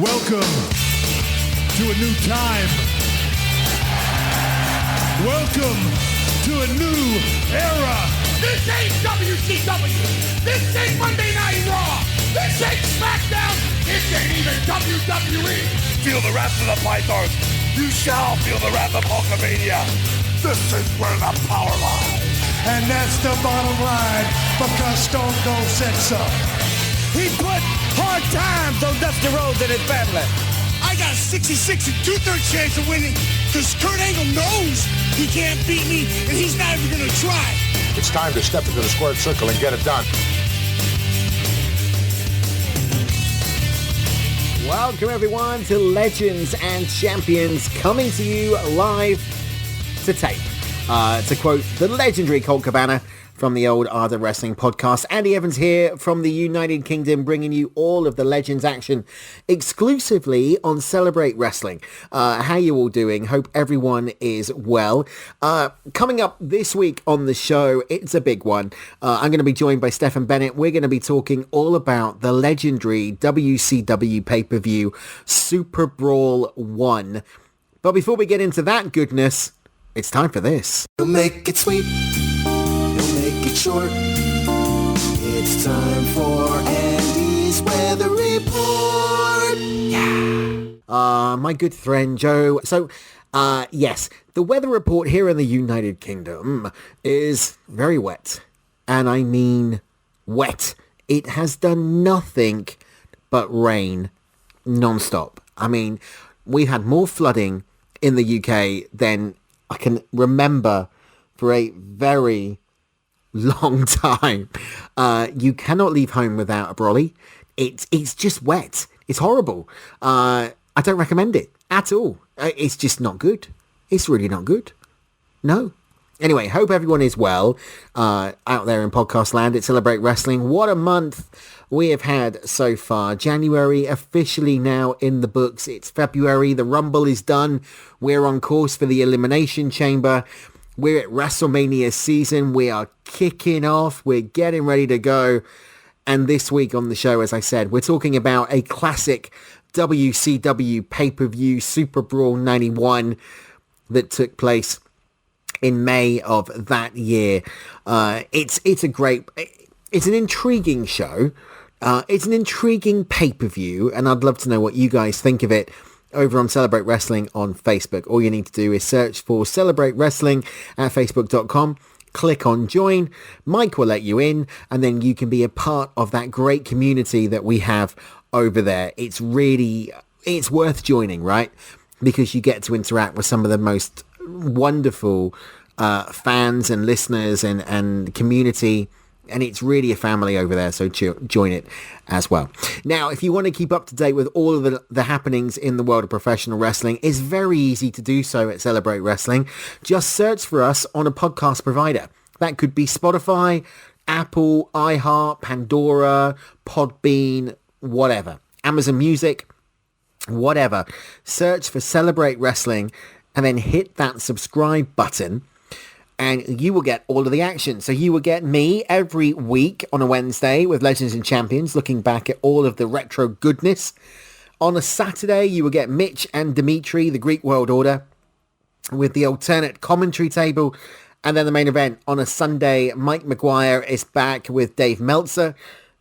Welcome to a new time. Welcome to a new era. This ain't WCW. This ain't Monday Night Raw. This ain't SmackDown. This ain't even WWE. Feel the wrath of the pythons. You shall feel the wrath of Hulkamania. This is where the power lies. And that's the bottom line, because Stone Cold said so. He put hard times on Dusty Rhodes and his family. I got a 66 and 2/3 chance of winning because Kurt Angle knows he can't beat me and he's not even going to try. It's time to step into the squared circle and get it done. Welcome everyone to Legends and Champions, coming to you live to tape. To quote the legendary Colt Cabana from the old Art of Wrestling podcast, Andy Evans here from the United Kingdom, bringing you all of the Legends action exclusively on Celebrate Wrestling. How you all doing? Hope everyone is well. Coming up this week on the show, it's a big one. I'm going to be joined by Stefan Bennett. We're going to be talking all about the legendary WCW pay-per-view Superbrawl 1. But before we get into that goodness, it's time for this. He'll make it sweet. He'll make it short. It's time for Andy's Weather Report. Yeah. My good friend Joe. So, yes, the weather report here in the United Kingdom is very wet. And I mean wet. It has done nothing but rain non-stop. I mean, we've had more flooding in the UK than I can remember for a very long time. You cannot leave home without a brolly. It's just wet. It's horrible. I don't recommend it at all. It's just not good. It's really not good. No. Anyway, hope everyone is well out there in podcast land at Celebrate Wrestling. What a month we have had so far. January officially now in the books. It's February. The Rumble is done. We're on course for the Elimination Chamber. We're at Wrestlemania season. We are kicking off. We're getting ready to go. And this week on the show, as I said, we're talking about a classic WCW pay-per-view Superbrawl 91 that took place in May of that year. It's an intriguing show. It's an intriguing pay-per-view, and I'd love to know what you guys think of it over on Celebrate Wrestling on Facebook. All you need to do is search for Celebrate Wrestling at facebook.com. Click on join. Mike will let you in, and then you can be a part of that great community that we have over there. It's worth joining, right? Because you get to interact with some of the most wonderful fans and listeners and community, and it's really a family over there, so join it as well. Now, if you want to keep up to date with all of the happenings in the world of professional wrestling, it's very easy to do so at Celebrate Wrestling. Just search for us on a podcast provider. That could be Spotify, Apple, iHeart, Pandora, Podbean, whatever. Amazon Music, whatever. Search for Celebrate Wrestling and then hit that subscribe button, and you will get all of the action. So you will get me every week on a Wednesday with Legends and Champions, looking back at all of the retro goodness. On a Saturday, you will get Mitch and Dimitri, the Greek World Order, with the alternate commentary table. And then the main event on a Sunday, Mike McGuire is back with Dave Meltzer,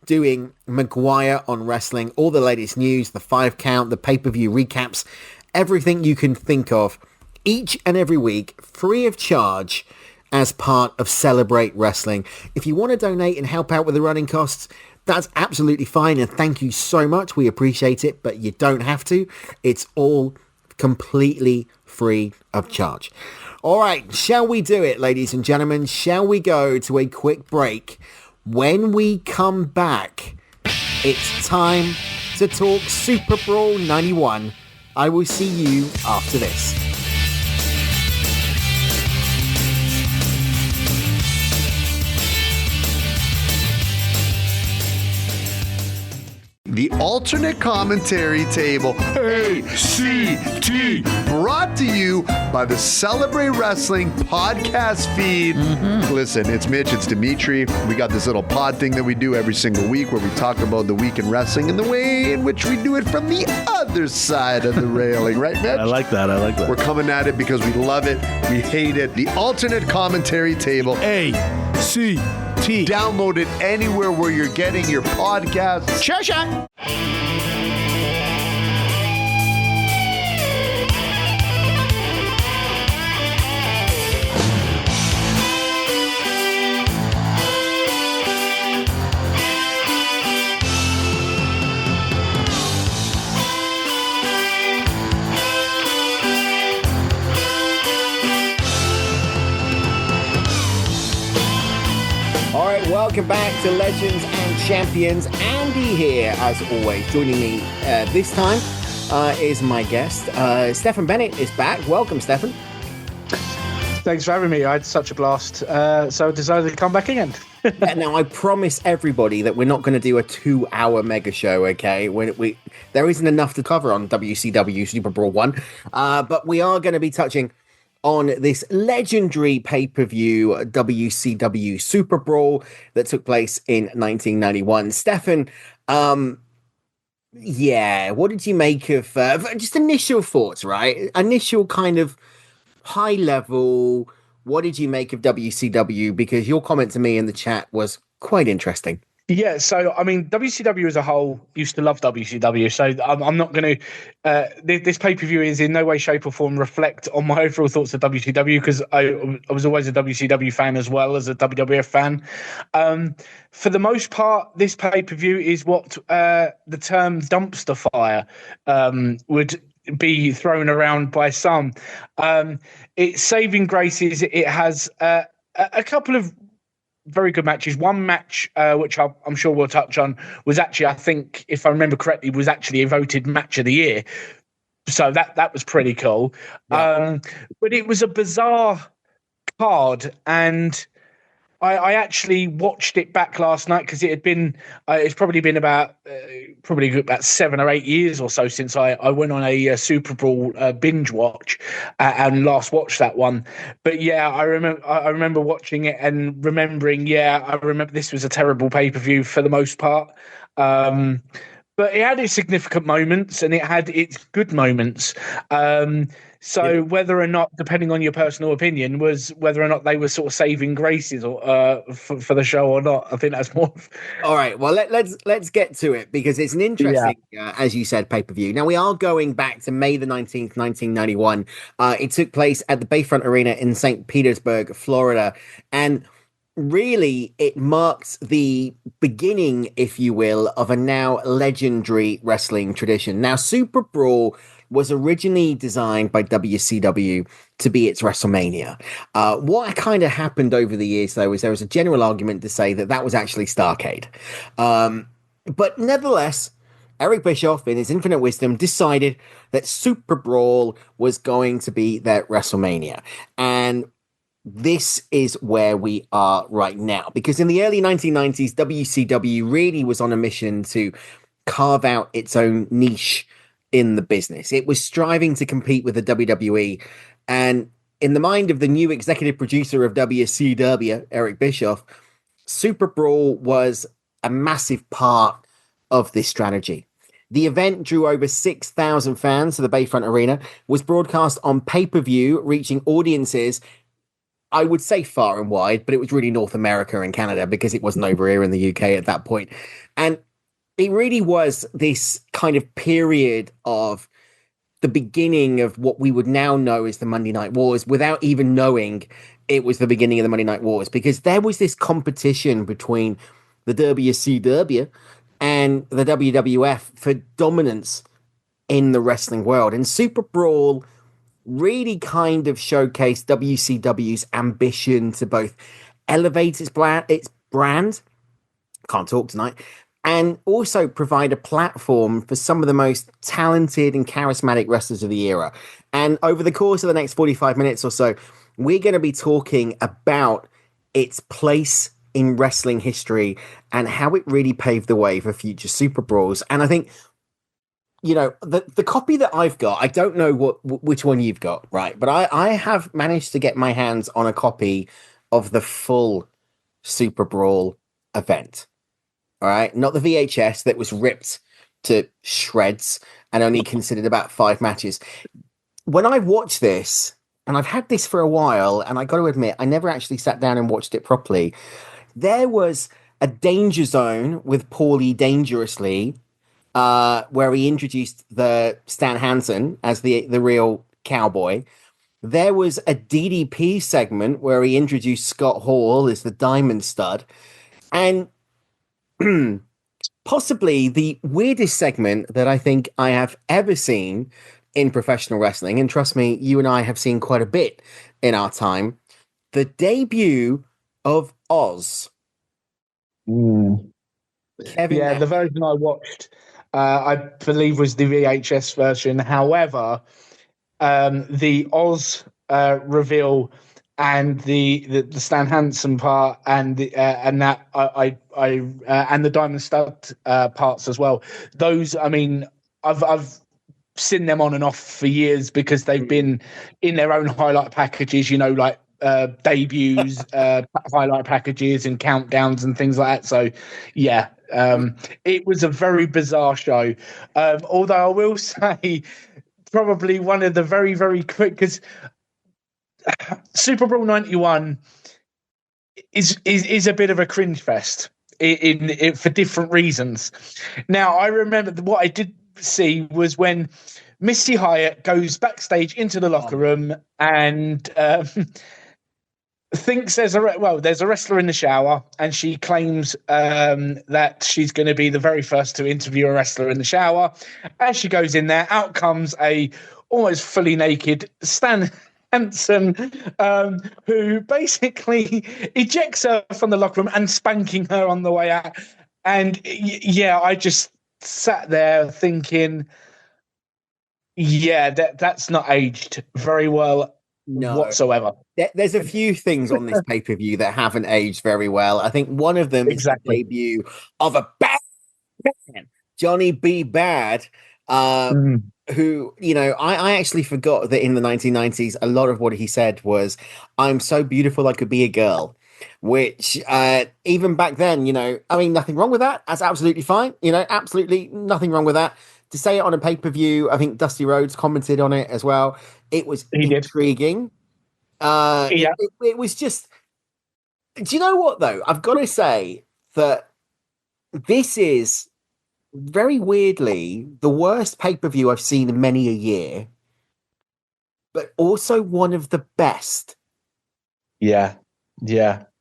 doing McGuire on Wrestling, all the latest news, the 5 count, the pay-per-view recaps, everything you can think of, each and every week, free of charge, as part of Celebrate Wrestling. If you want to donate and help out with the running costs, that's absolutely fine, and thank you so much. We appreciate it, but you don't have to. It's all completely free of charge. All right, shall we do it, ladies and gentlemen? Shall we go to a quick break? When we come back, it's time to talk Superbrawl 91. I will see you after this. The alternate commentary table, ACT, brought to you by the Celebrate Wrestling podcast feed. Listen, it's Mitch, it's Dimitri. We got this little pod thing that we do every single week where we talk about the week in wrestling and the way in which we do it from the other side of the railing, right, Mitch? I like that. We're coming at it because we love it, we hate it. The alternate commentary table, ACT. Download it anywhere where you're getting your podcasts. Sure. All right, welcome back to Legends and Champions. Andy here, as always. Joining me this time is my guest. Stefan Bennett is back. Welcome, Stefan. Thanks for having me. I had such a blast. So I decided to come back again. Now, I promise everybody that we're not going to do a 2-hour mega show, okay? There isn't enough to cover on WCW Superbrawl 1. But we are going to be touching on this legendary pay-per-view WCW Superbrawl that took place in 1991. Stefan, what did you make of just initial thoughts, right? Initial kind of high level, what did you make of WCW? Because your comment to me in the chat was quite interesting. Yeah, so I mean, WCW as a whole used to love WCW, so I'm not going to. This pay-per-view is in no way, shape, or form reflect on my overall thoughts of WCW because I was always a WCW fan as well as a WWF fan. For the most part, this pay-per-view is what the term dumpster fire would be thrown around by some. It's saving graces. It has a couple of very good matches. One match, which I'm sure we'll touch on, was actually, I think, if I remember correctly, was actually a voted match of the year. So that was pretty cool. Yeah. But it was a bizarre card, and I actually watched it back last night because it had been, it's probably been about 7 or 8 years or so since I went on a Superbrawl binge watch and last watched that one. But yeah, I remember watching it and remembering, I remember this was a terrible pay-per-view for the most part. But it had its significant moments and it had its good moments. So whether or not, depending on your personal opinion, was whether or not they were sort of saving graces or for the show or not. I think that's more. All right. Well, let's get to it because it's an interesting, as you said, pay-per-view. Now we are going back to May the 19th, 1991. It took place at the Bayfront Arena in St. Petersburg, Florida, and really it marks the beginning, if you will, of a now legendary wrestling tradition. Now, Superbrawl was originally designed by WCW to be its WrestleMania. What kind of happened over the years, though, is there was a general argument to say that was actually Starrcade. But nevertheless, Eric Bischoff, in his infinite wisdom, decided that Superbrawl was going to be their WrestleMania. And this is where we are right now. Because in the early 1990s, WCW really was on a mission to carve out its own niche in the business. It was striving to compete with the WWE, and in the mind of the new executive producer of WCW, Eric Bischoff, Superbrawl was a massive part of this strategy. The event drew over 6,000 fans to the Bayfront Arena, was broadcast on pay-per-view, reaching audiences, I would say far and wide, but it was really North America and Canada because it wasn't over here in the UK at that point. And it really was this kind of period of the beginning of what we would now know as the Monday Night Wars without even knowing it was the beginning of the Monday Night Wars, because there was this competition between the WCW and the WWF for dominance in the wrestling world. And Superbrawl really kind of showcased WCW's ambition to both elevate its brand, can't talk tonight, and also provide a platform for some of the most talented and charismatic wrestlers of the era. And over the course of the next 45 minutes or so, we're going to be talking about its place in wrestling history and how it really paved the way for future Super Brawls. And I think, you know, the copy that I've got, I don't know which one you've got, right? But I have managed to get my hands on a copy of the full Super Brawl event. All right, not the VHS that was ripped to shreds and only considered about 5 matches. When I watched this, and I've had this for a while, and I got to admit, I never actually sat down and watched it properly. There was a Danger Zone with Paulie Dangerously, where he introduced the Stan Hansen as the real cowboy. There was a DDP segment where he introduced Scott Hall as the Diamond Stud. And possibly the weirdest segment that I think I have ever seen in professional wrestling, and trust me, you and I have seen quite a bit in our time, the debut of Oz. Kevin, yeah, the version I watched, I believe, was the VHS version. However, the Oz reveal and the Stan Hansen part and the and the Diamond Stud parts as well. Those, I mean, I've seen them on and off for years because they've been in their own highlight packages, you know, like debuts, highlight packages and countdowns and things like that. So yeah, it was a very bizarre show. Although I will say probably one of the very, very quick, because Super Brawl 91 is a bit of a cringe fest in for different reasons. Now, I remember what I did see was when Missy Hyatt goes backstage into the locker room and thinks there's a wrestler in the shower, and she claims that she's going to be the very first to interview a wrestler in the shower. As she goes in there, out comes a almost fully naked Stan Hansen, who basically ejects her from the locker room and spanking her on the way out. And yeah, I just sat there thinking, yeah, that's not aged very well whatsoever. There's a few things on this pay-per-view that haven't aged very well. I think one of them is the debut of a bad man, Johnny B. Bad, who, you know, I actually forgot that in the 1990s, a lot of what he said was, "I'm so beautiful I could be a girl," which even back then, you know, I mean, nothing wrong with that. That's absolutely fine. You know, absolutely nothing wrong with that. To say it on a pay-per-view, I think Dusty Rhodes commented on it as well. It was intriguing. It was just... Do you know what, though? I've got to say that this is very weirdly the worst pay-per-view I've seen in many a year, but also one of the best. Yeah.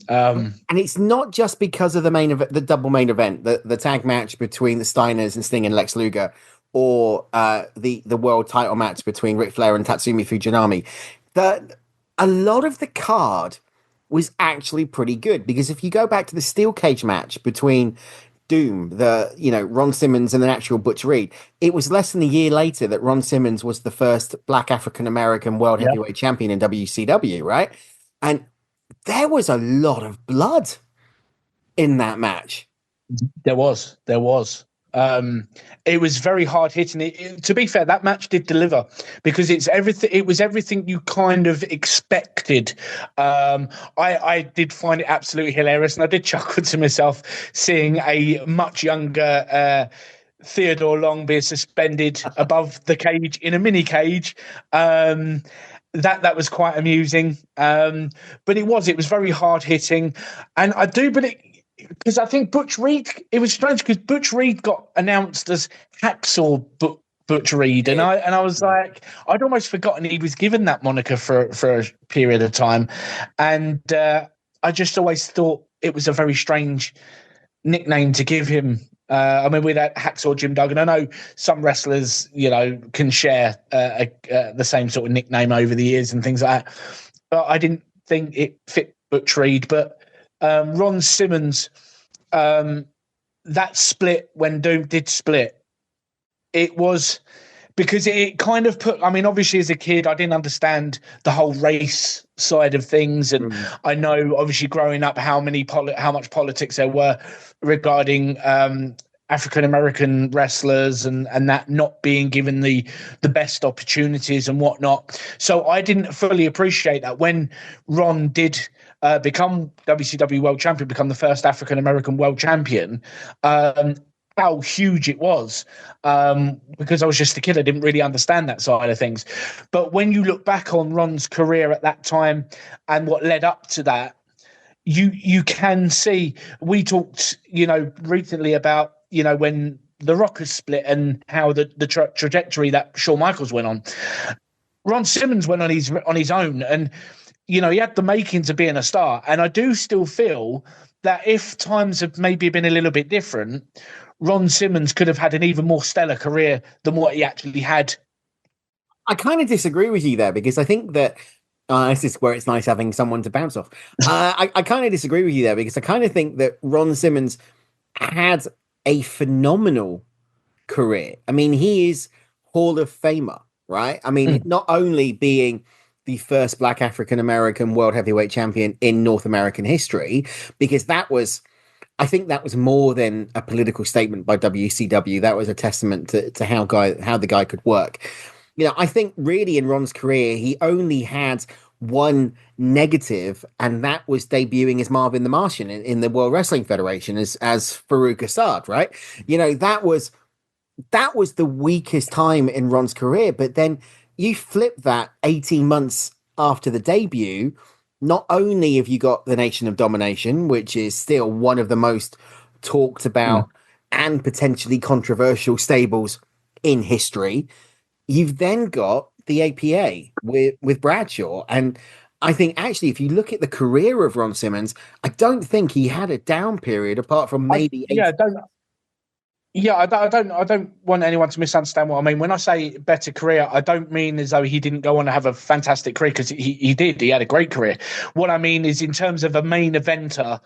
And it's not just because of the main event, the double main event, the tag match between the Steiners and Sting and Lex Luger, or the world title match between Ric Flair and Tatsumi Fujinami. A lot of the card was actually pretty good, because if you go back to the steel cage match between Doom, Ron Simmons and the actual Butch Reed, it was less than a year later that Ron Simmons was the first Black African American world heavyweight champion in WCW, right? And there was a lot of blood in that match. There was. It was very hard hitting. To be fair, that match did deliver, because it was everything you kind of expected. I did find it absolutely hilarious, and I did chuckle to myself seeing a much younger Theodore Long being suspended above the cage in a mini cage. That was quite amusing. But it was very hard hitting, and I do, but because I think Butch Reed, it was strange because Butch Reed got announced as Hacksaw Butch Reed, and I was like, I'd almost forgotten he was given that moniker for a period of time, and I just always thought it was a very strange nickname to give him. I mean, with that Hacksaw Jim Duggan, I know some wrestlers, you know, can share the same sort of nickname over the years and things like that, but I didn't think it fit Butch Reed. But Ron Simmons, that split when Doom did split, it was because it kind of put, I mean, obviously as a kid, I didn't understand the whole race side of things, and I know obviously growing up how much politics there were regarding African American wrestlers and that not being given the best opportunities and whatnot. So I didn't fully appreciate that when Ron did become WCW World Champion, become the first African American World Champion. How huge it was, because I was just a kid. I didn't really understand that side of things. But when you look back on Ron's career at that time and what led up to that, you can see. We talked, recently about, when the Rockers split and how the trajectory that Shawn Michaels went on. Ron Simmons went on his own, and he had the makings of being a star. And I do still feel that if times have maybe been a little bit different, Ron Simmons could have had an even more stellar career than what he actually had. I kind of disagree with you there, because I think that this is where it's nice having someone to bounce off. I kind of disagree with you there, because I kind of think that Ron Simmons had a phenomenal career. I mean, he is Hall of Famer, right? I mean, not only being the first Black African-American World Heavyweight Champion in North American history, because I think that was more than a political statement by WCW. That was a testament to how the guy could work. I think really in Ron's career, he only had one negative, and that was debuting as Marvin the Martian in the World Wrestling Federation as Farouk Assad, right? That was the weakest time in Ron's career. But then you flip that 18 months after the debut. Not only have you got the Nation of Domination, which is still one of the most talked about and potentially controversial stables in history, you've then got the APA with Bradshaw. And I think actually, if you look at the career of Ron Simmons, I don't think he had a down period apart from maybe I don't want anyone to misunderstand what I mean. When I say better career, I don't mean as though he didn't go on to have a fantastic career, because he did. He had a great career. What I mean is in terms of a main eventer,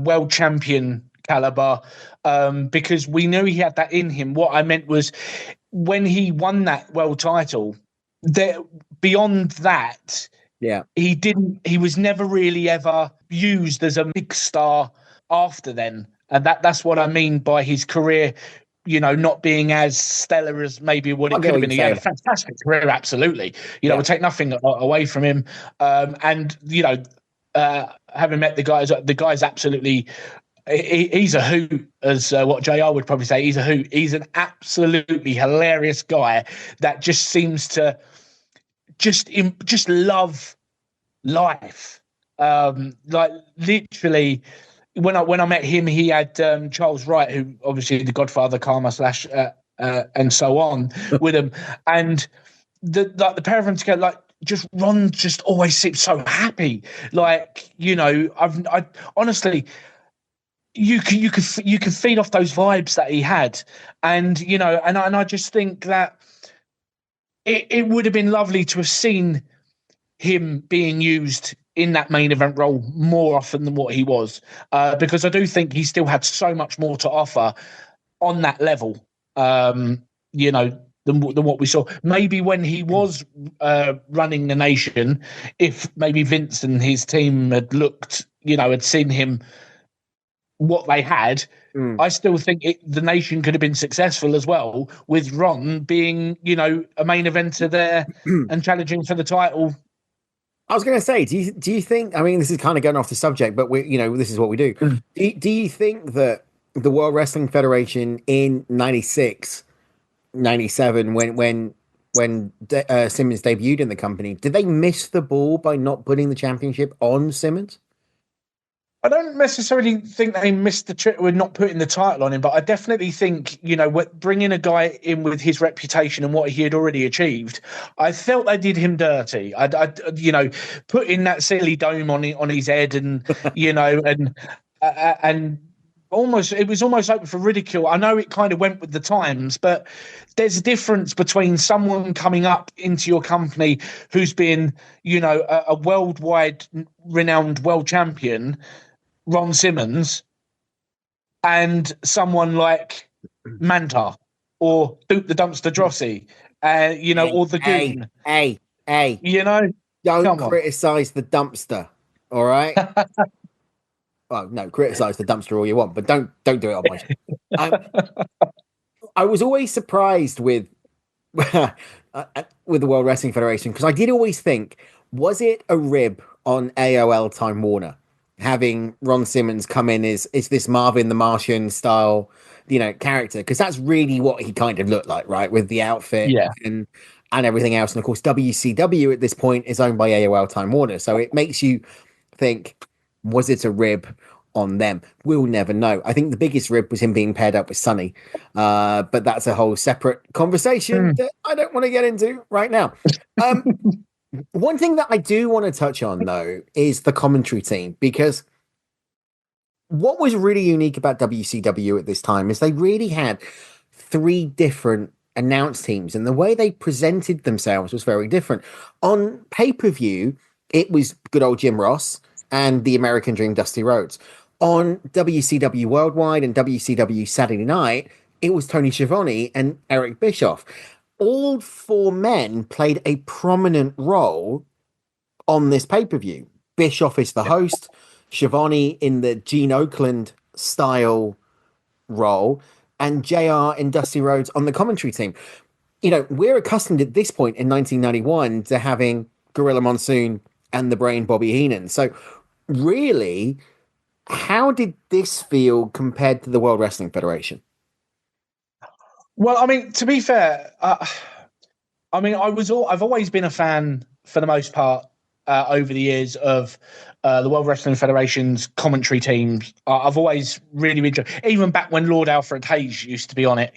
world champion caliber, because we knew he had that in him. What I meant was when he won that world title, beyond that, he was never really ever used as a big star after then. And that's what I mean by his career, not being as stellar as maybe what it could have been. He had a fantastic career, absolutely. We'll take nothing away from him. And having met the guy's absolutely, he's a hoot, as what JR would probably say. He's a hoot. He's an absolutely hilarious guy that just seems to just love life. Like literally. When I met him, he had Charles Wright, who obviously the Godfather, Karma / and so on with him, and the pair of them together, Ron just always seems so happy. I honestly, you could feed off those vibes that he had, and and I just think that it would have been lovely to have seen him being used in that main event role more often than what he was, because I do think he still had so much more to offer on that level, than what we saw. Maybe when he was running the nation, if maybe Vince and his team had looked, had seen him what they had, I still think the nation could have been successful as well with Ron being, a main eventer there and challenging for the title. I was going to say, do you think, I mean, this is kind of going off the subject, but this is what we do. Do you think that the World Wrestling Federation in 96, 97, when Simmons debuted in the company, did they miss the ball by not putting the championship on Simmons? I don't necessarily think they missed the trick with not putting the title on him, but I definitely think, bringing a guy in with his reputation and what he had already achieved, I felt they did him dirty. I putting that silly dome on his head and, and it was almost open for ridicule. I know it kind of went with the times, but there's a difference between someone coming up into your company who's been, a worldwide renowned world champion, Ron Simmons, and someone like Manta or Duke the Dumpster Drosy, or the Goon. Hey. Don't Come on. criticize the dumpster, all right? Well, no, criticize the dumpster all you want, but don't do it on my show. I was always surprised with with the World Wrestling Federation because I did always think, was it a rib on AOL Time Warner having Ron Simmons come in as this Marvin the Martian style, character? Because that's really what he kind of looked like, right? With the outfit and everything else. And of course, WCW at this point is owned by AOL Time Warner. So it makes you think, was it a rib on them? We'll never know. I think the biggest rib was him being paired up with Sonny. But that's a whole separate conversation that I don't want to get into right now. One thing that I do want to touch on, though, is the commentary team, because what was really unique about WCW at this time is they really had 3 different announce teams, and the way they presented themselves was very different. On pay-per-view, it was good old Jim Ross and the American Dream Dusty Rhodes. On WCW Worldwide and WCW Saturday Night, it was Tony Schiavone and Eric Bischoff. All 4 men played a prominent role on this pay-per-view. Bischoff is the host, Schiavone in the Gene Oakland style role, and JR and Dusty Rhodes on the commentary team. We're accustomed at this point in 1991 to having Gorilla Monsoon and the Brain Bobby Heenan. So really, how did this feel compared to the World Wrestling Federation? Well, I mean, to be fair, I've always been a fan for the most part over the years of the World Wrestling Federation's commentary teams. I've always really enjoyed, even back when Lord Alfred Hayes used to be on it,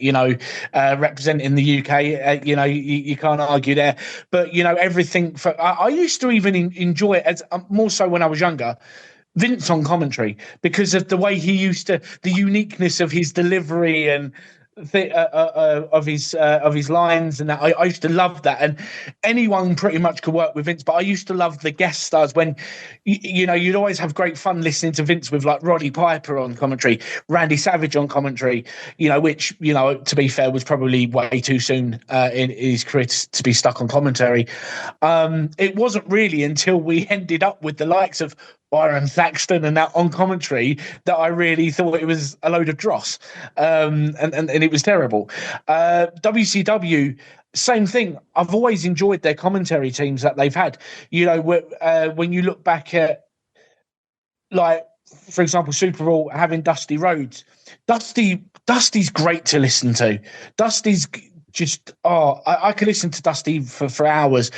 representing the UK, you can't argue there. But, everything I used to even enjoy it as more so when I was younger. Vince on commentary, because of the way he used to, the uniqueness of his delivery and of his lines, and that I used to love that. And anyone pretty much could work with Vince, but I used to love the guest stars when you'd always have great fun listening to Vince with like Roddy Piper on commentary, Randy Savage on commentary, which to be fair was probably way too soon in his career to be stuck on commentary. It wasn't really until we ended up with the likes of Byron Thaxton and that on commentary that I really thought it was a load of dross, and it was terrible. WCW, same thing. I've always enjoyed their commentary teams that they've had. When you look back at, like, for example, Superbrawl having Dusty Rhodes. Dusty's great to listen to. Dusty's just I could listen to Dusty for hours.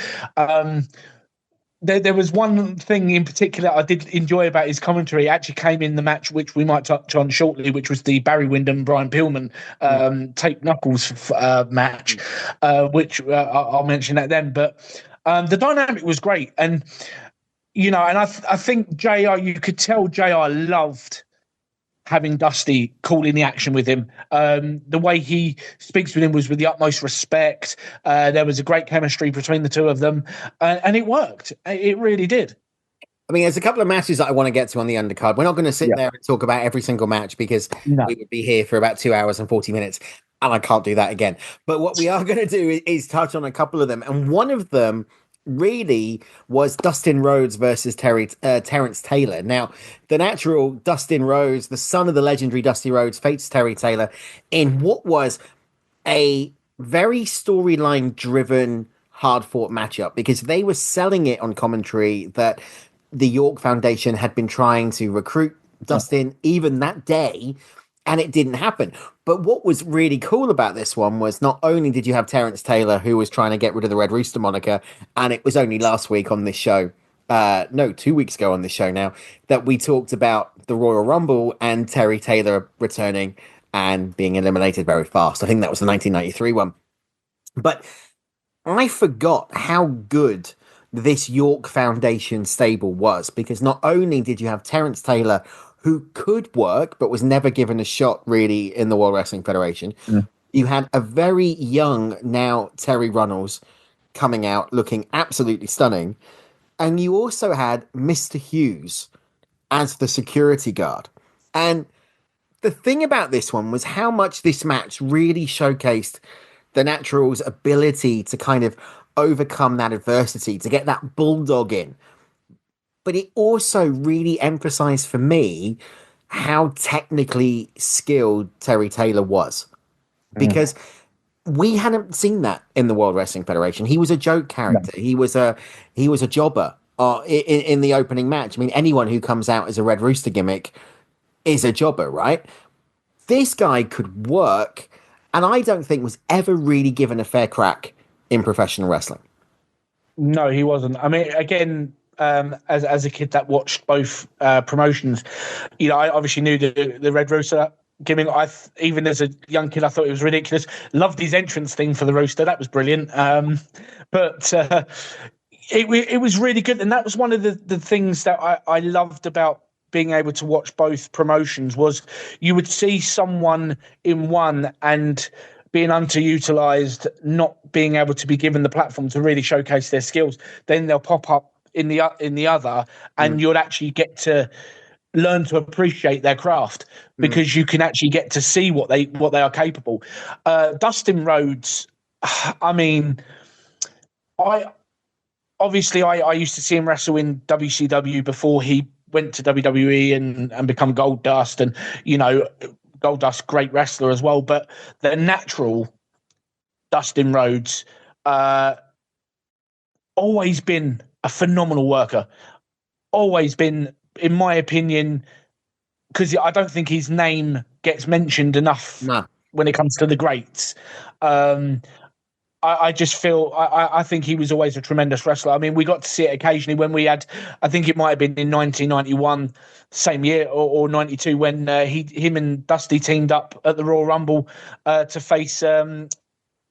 There was one thing in particular I did enjoy about his commentary. It actually came in the match, which we might touch on shortly, which was the Barry Windham, Brian Pillman tape knuckles match, which I'll mention that then. But the dynamic was great. And, and I think JR, you could tell JR loved having Dusty calling the action with him. The way he speaks with him was with the utmost respect. There was a great chemistry between the two of them, and it worked. It really did. I mean, there's a couple of matches that I want to get to on the undercard. We're not going to sit there and talk about every single match because we would be here for about 2 hours and 40 minutes, and I can't do that again. But what we are going to do is touch on a couple of them, and one of them really was Dustin Rhodes versus Terrence Taylor. Now, the natural Dustin Rhodes, the son of the legendary Dusty Rhodes, faces Terry Taylor in what was a very storyline-driven, hard-fought matchup, because they were selling it on commentary that the York Foundation had been trying to recruit Dustin even that day, and it didn't happen. But what was really cool about this one was not only did you have Terrence Taylor, who was trying to get rid of the Red Rooster moniker, and it was only last week on this show, 2 weeks ago on this show now, that we talked about the Royal Rumble and Terry Taylor returning and being eliminated very fast. I think that was the 1993 one. But I forgot how good this York Foundation stable was, because not only did you have Terrence Taylor, who could work, but was never given a shot really in the World Wrestling Federation. You had a very young, now Terry Runnels, coming out looking absolutely stunning. And you also had Mr. Hughes as the security guard. And the thing about this one was how much this match really showcased the Natural's ability to kind of overcome that adversity, to get that bulldog in. But it also really emphasized for me how technically skilled Terry Taylor was, because we hadn't seen that in the World Wrestling Federation. He was a joke character. No. He was a jobber in the opening match. I mean, anyone who comes out as a Red Rooster gimmick is a jobber, right? This guy could work, and I don't think was ever really given a fair crack in professional wrestling. No, he wasn't. I mean, again, as a kid that watched both promotions, you know, I obviously knew the Red Rooster gimmick. Even as a young kid, I thought it was ridiculous. Loved his entrance thing for the Rooster. That was brilliant. But it was really good. And that was one of the things that I loved about being able to watch both promotions, was you would see someone in one and being underutilized, not being able to be given the platform to really showcase their skills. Then they'll pop up in the other, and you'll actually get to learn to appreciate their craft, because you can actually get to see what they are capable. Dustin Rhodes, I mean, I used to see him wrestle in WCW before he went to WWE and become Goldust, and you know, Goldust, great wrestler as well. But the natural Dustin Rhodes, always been a phenomenal worker. Always been, in my opinion, because I don't think his name gets mentioned enough when it comes to the greats. I just feel, I think he was always a tremendous wrestler. I mean, we got to see it occasionally when we had, I think it might have been in 1991, same year, or 92, when him and Dusty teamed up at the Royal Rumble to face Ted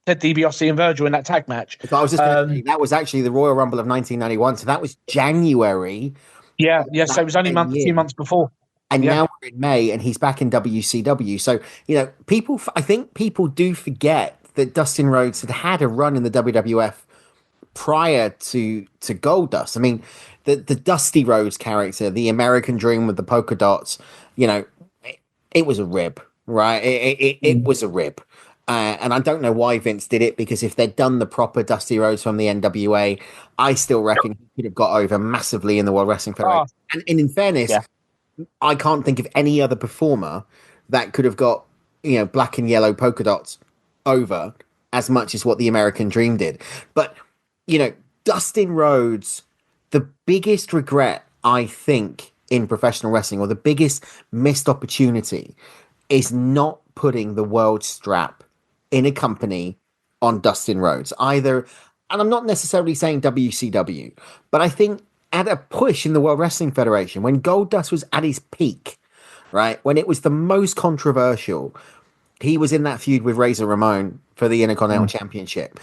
DiBiase and Virgil in that tag match. So I was just going to say, that was actually the Royal Rumble of 1991. So that was January. Yeah. So it was only a few months before. And now we're in May, and he's back in WCW. So, you know, I think people do forget that Dustin Rhodes had a run in the WWF prior to Goldust. I mean, the Dusty Rhodes character, the American Dream with the polka dots, you know, it was a rib, right? It was a rib. And I don't know why Vince did it, because if they'd done the proper Dusty Rhodes from the NWA, I still reckon he could have got over massively in the World Wrestling Federation. And in fairness, I can't think of any other performer that could have got, you know, black and yellow polka dots over as much as what the American Dream did. But, you know, Dustin Rhodes, the biggest regret, I think, in professional wrestling, or the biggest missed opportunity, is not putting the world strap in a company on Dustin Rhodes. Either, and I'm not necessarily saying WCW, but I think at a push in the World Wrestling Federation, when Goldust was at his peak, right, when it was the most controversial, he was in that feud with Razor Ramon for the Intercontinental Championship.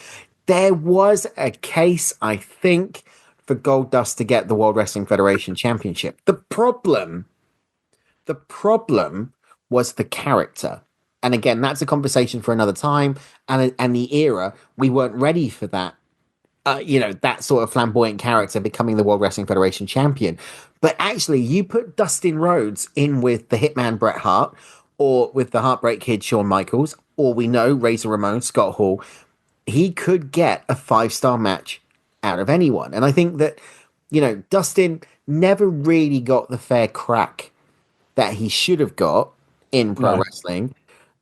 There was a case, I think, for Goldust to get the World Wrestling Federation Championship. The problem was the character. And again, that's a conversation for another time. And the era, we weren't ready for that. You know, that sort of flamboyant character becoming the World Wrestling Federation champion. But actually, you put Dustin Rhodes in with the Hitman Bret Hart, or with the Heartbreak Kid Shawn Michaels, or we know Razor Ramon, Scott Hall, he could get a 5-star match out of anyone. And I think that, you know, Dustin never really got the fair crack that he should have got in pro wrestling.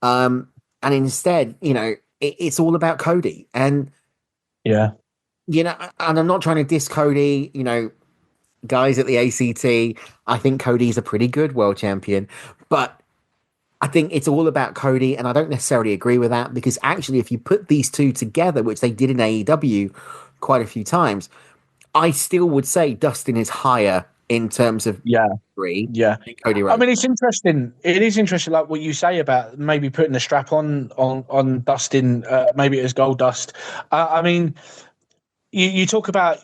And instead, you know, it's all about Cody. And you know, and I'm not trying to diss Cody, you know, guys at the ACT, I think Cody's a pretty good world champion, but I think it's all about Cody, and I don't necessarily agree with that, because actually if you put these two together, which they did in AEW quite a few times, I still would say Dustin is higher in terms of Cody Rhodes. I mean, it's interesting. It is interesting, like what you say about maybe putting the strap on Dustin, maybe as Goldust. I mean, you talk about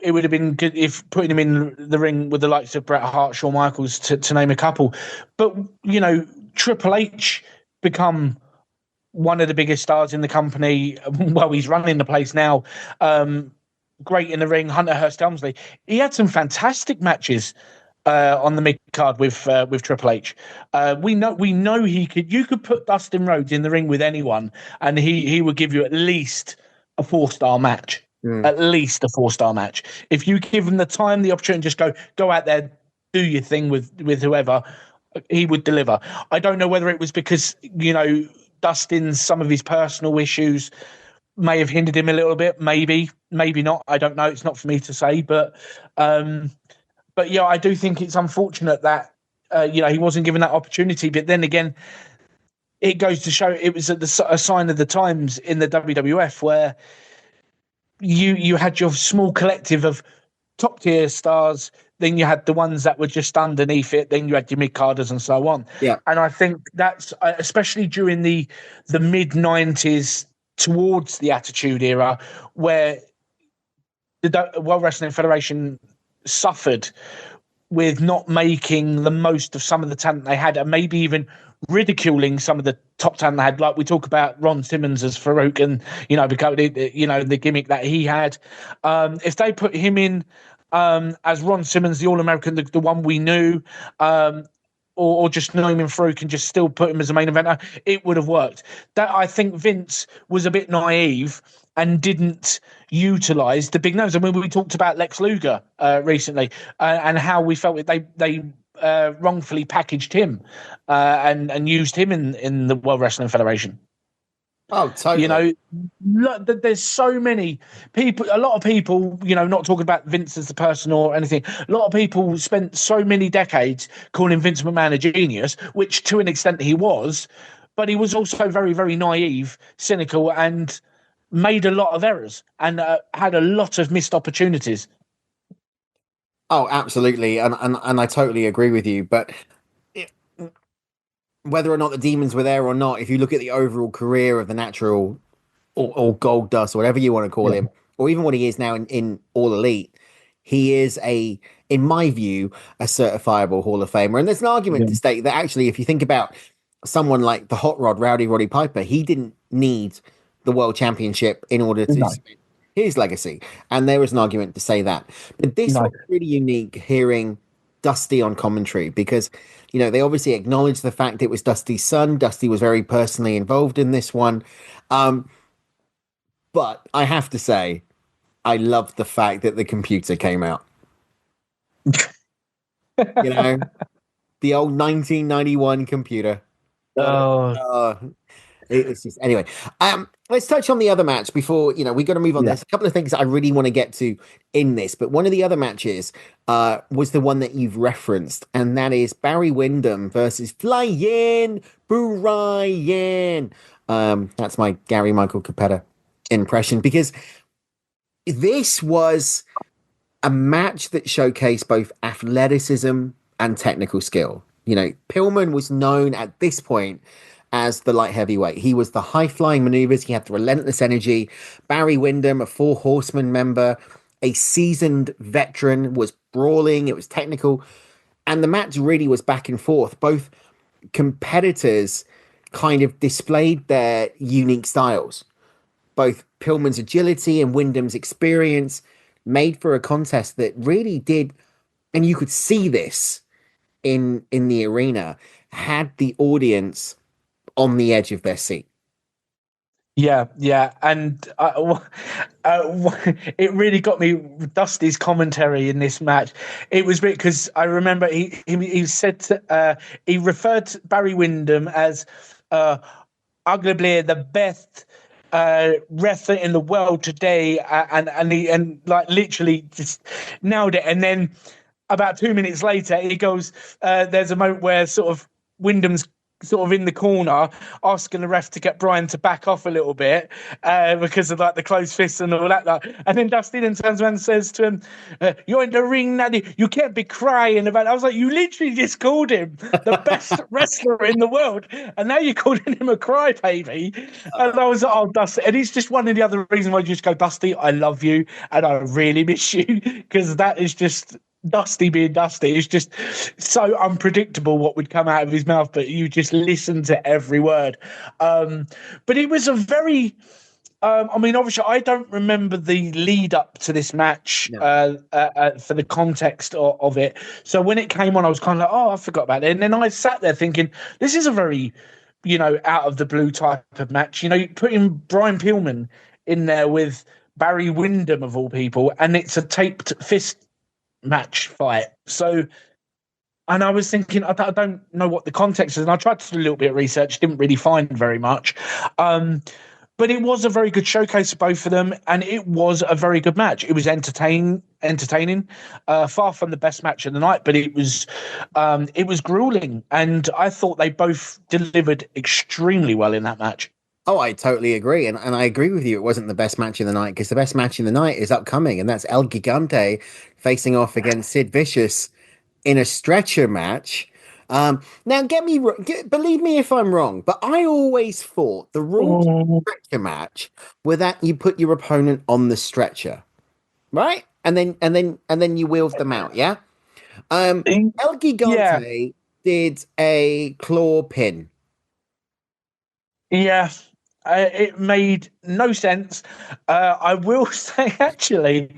it would have been good if putting him in the ring with the likes of Bret Hart, Shawn Michaels, to name a couple. But, you know, Triple H become one of the biggest stars in the company. Well, he's running the place now. Great in the ring, Hunter Hearst Helmsley. He had some fantastic matches on the mid card with Triple H. We know he could. You could put Dustin Rhodes in the ring with anyone, and he would give you at least a 4-star match. At least a 4-star match. If you give him the time, the opportunity, just go out there, do your thing with whoever, he would deliver. I don't know whether it was because, Dustin's some of his personal issues may have hindered him a little bit. Maybe not. I don't know. It's not for me to say, but yeah, I do think it's unfortunate that he wasn't given that opportunity. But then again, it goes to show it was a sign of the times in the WWF where you had your small collective of top tier stars, then you had the ones that were just underneath it, then you had your mid-carders and so on. Yeah. And I think that's, especially during the mid-90s towards the Attitude Era, where the World Wrestling Federation suffered with not making the most of some of the talent they had, and maybe even ridiculing some of the top talent they had. Like we talk about Ron Simmons as Farouk, and because the gimmick that he had. If they put him in as Ron Simmons, the All-American, the one we knew, or just know him in Farouk and just still put him as a main eventer, it would have worked. That I think Vince was a bit naive and didn't utilize the big names. I mean, we talked about Lex Luger recently and how we felt they wrongfully packaged him and used him in the World Wrestling Federation. Oh, totally. There's so many people, a lot of people, not talking about Vince as the person or anything. A lot of people spent so many decades calling Vince McMahon a genius, which to an extent he was, but he was also very, very naive, cynical, and made a lot of errors and had a lot of missed opportunities. Oh, absolutely. And I totally agree with you. But whether or not the demons were there or not, if you look at the overall career of the Natural or Gold Dust, or whatever you want to call him, or even what he is now in All Elite, he is in my view, a certifiable Hall of Famer. And there's an argument to state that actually, if you think about someone like the Hot Rod, Rowdy Roddy Piper, he didn't need the World Championship in order to his legacy. And there is an argument to say that. But this was really unique hearing Dusty on commentary, because they obviously acknowledged the fact it was Dusty's son. Dusty was very personally involved in this one. But I have to say, I loved the fact that the computer came out. The old 1991 computer. It's just, anyway, let's touch on the other match before, we got to move on. There's a couple of things I really want to get to in this, but one of the other matches was the one that you've referenced, and that is Barry Windham versus Fly-In Brian. That's my Gary Michael Capetta impression, because this was a match that showcased both athleticism and technical skill. Pillman was known at this point as the light heavyweight. He was the high-flying maneuvers. He had the relentless energy. Barry Windham, a Four Horsemen member, a seasoned veteran, was brawling. It was technical. And the match really was back and forth. Both competitors kind of displayed their unique styles. Both Pillman's agility and Windham's experience made for a contest that really did, and you could see this in the arena, had the audience on the edge of their seat. Yeah, and it really got me. Dusty's commentary in this match, it was because I remember he said he referred to Barry Windham as arguably the best wrestler in the world today, and like literally just nailed it. And then about 2 minutes later, he goes, "There's a moment where sort of Windham's sort of in the corner asking the ref to get Brian to back off a little bit because of like the closed fists and all that. And then Dusty then turns around and says to him, "You're in the ring, Naddy. You can't be crying about it." I was like, you literally just called him the best wrestler in the world, and now you're calling him a crybaby. And I was like, oh, Dusty. And it's just one of the other reasons why you just go, Dusty, I love you and I really miss you, because that is just Dusty being Dusty. It's just so unpredictable what would come out of his mouth, but you just listen to every word. But it was a very obviously I don't remember the lead up to this match for the context of it. So when it came on, I was kind of like, oh, I forgot about it. And then I sat there thinking, this is a very, out of the blue type of match. Putting Brian Pillman in there with Barry Windham of all people, and it's a taped fist match fight. So, and I was thinking, I don't know what the context is, and I tried to do a little bit of research, didn't really find very much. But it was a very good showcase of both of them, and it was a very good match. It was entertaining. Far from the best match of the night, but it was grueling, and I thought they both delivered extremely well in that match. Oh, I totally agree. And I agree with you. It wasn't the best match of the night because the best match in the night is upcoming. And that's El Gigante facing off against Sid Vicious in a stretcher match. Now, believe me if I'm wrong, but I always thought the rules of the stretcher match were that you put your opponent on the stretcher, right? And then you wheels them out, yeah? El Gigante did a claw pin. Yeah. It made no sense. I will say, actually,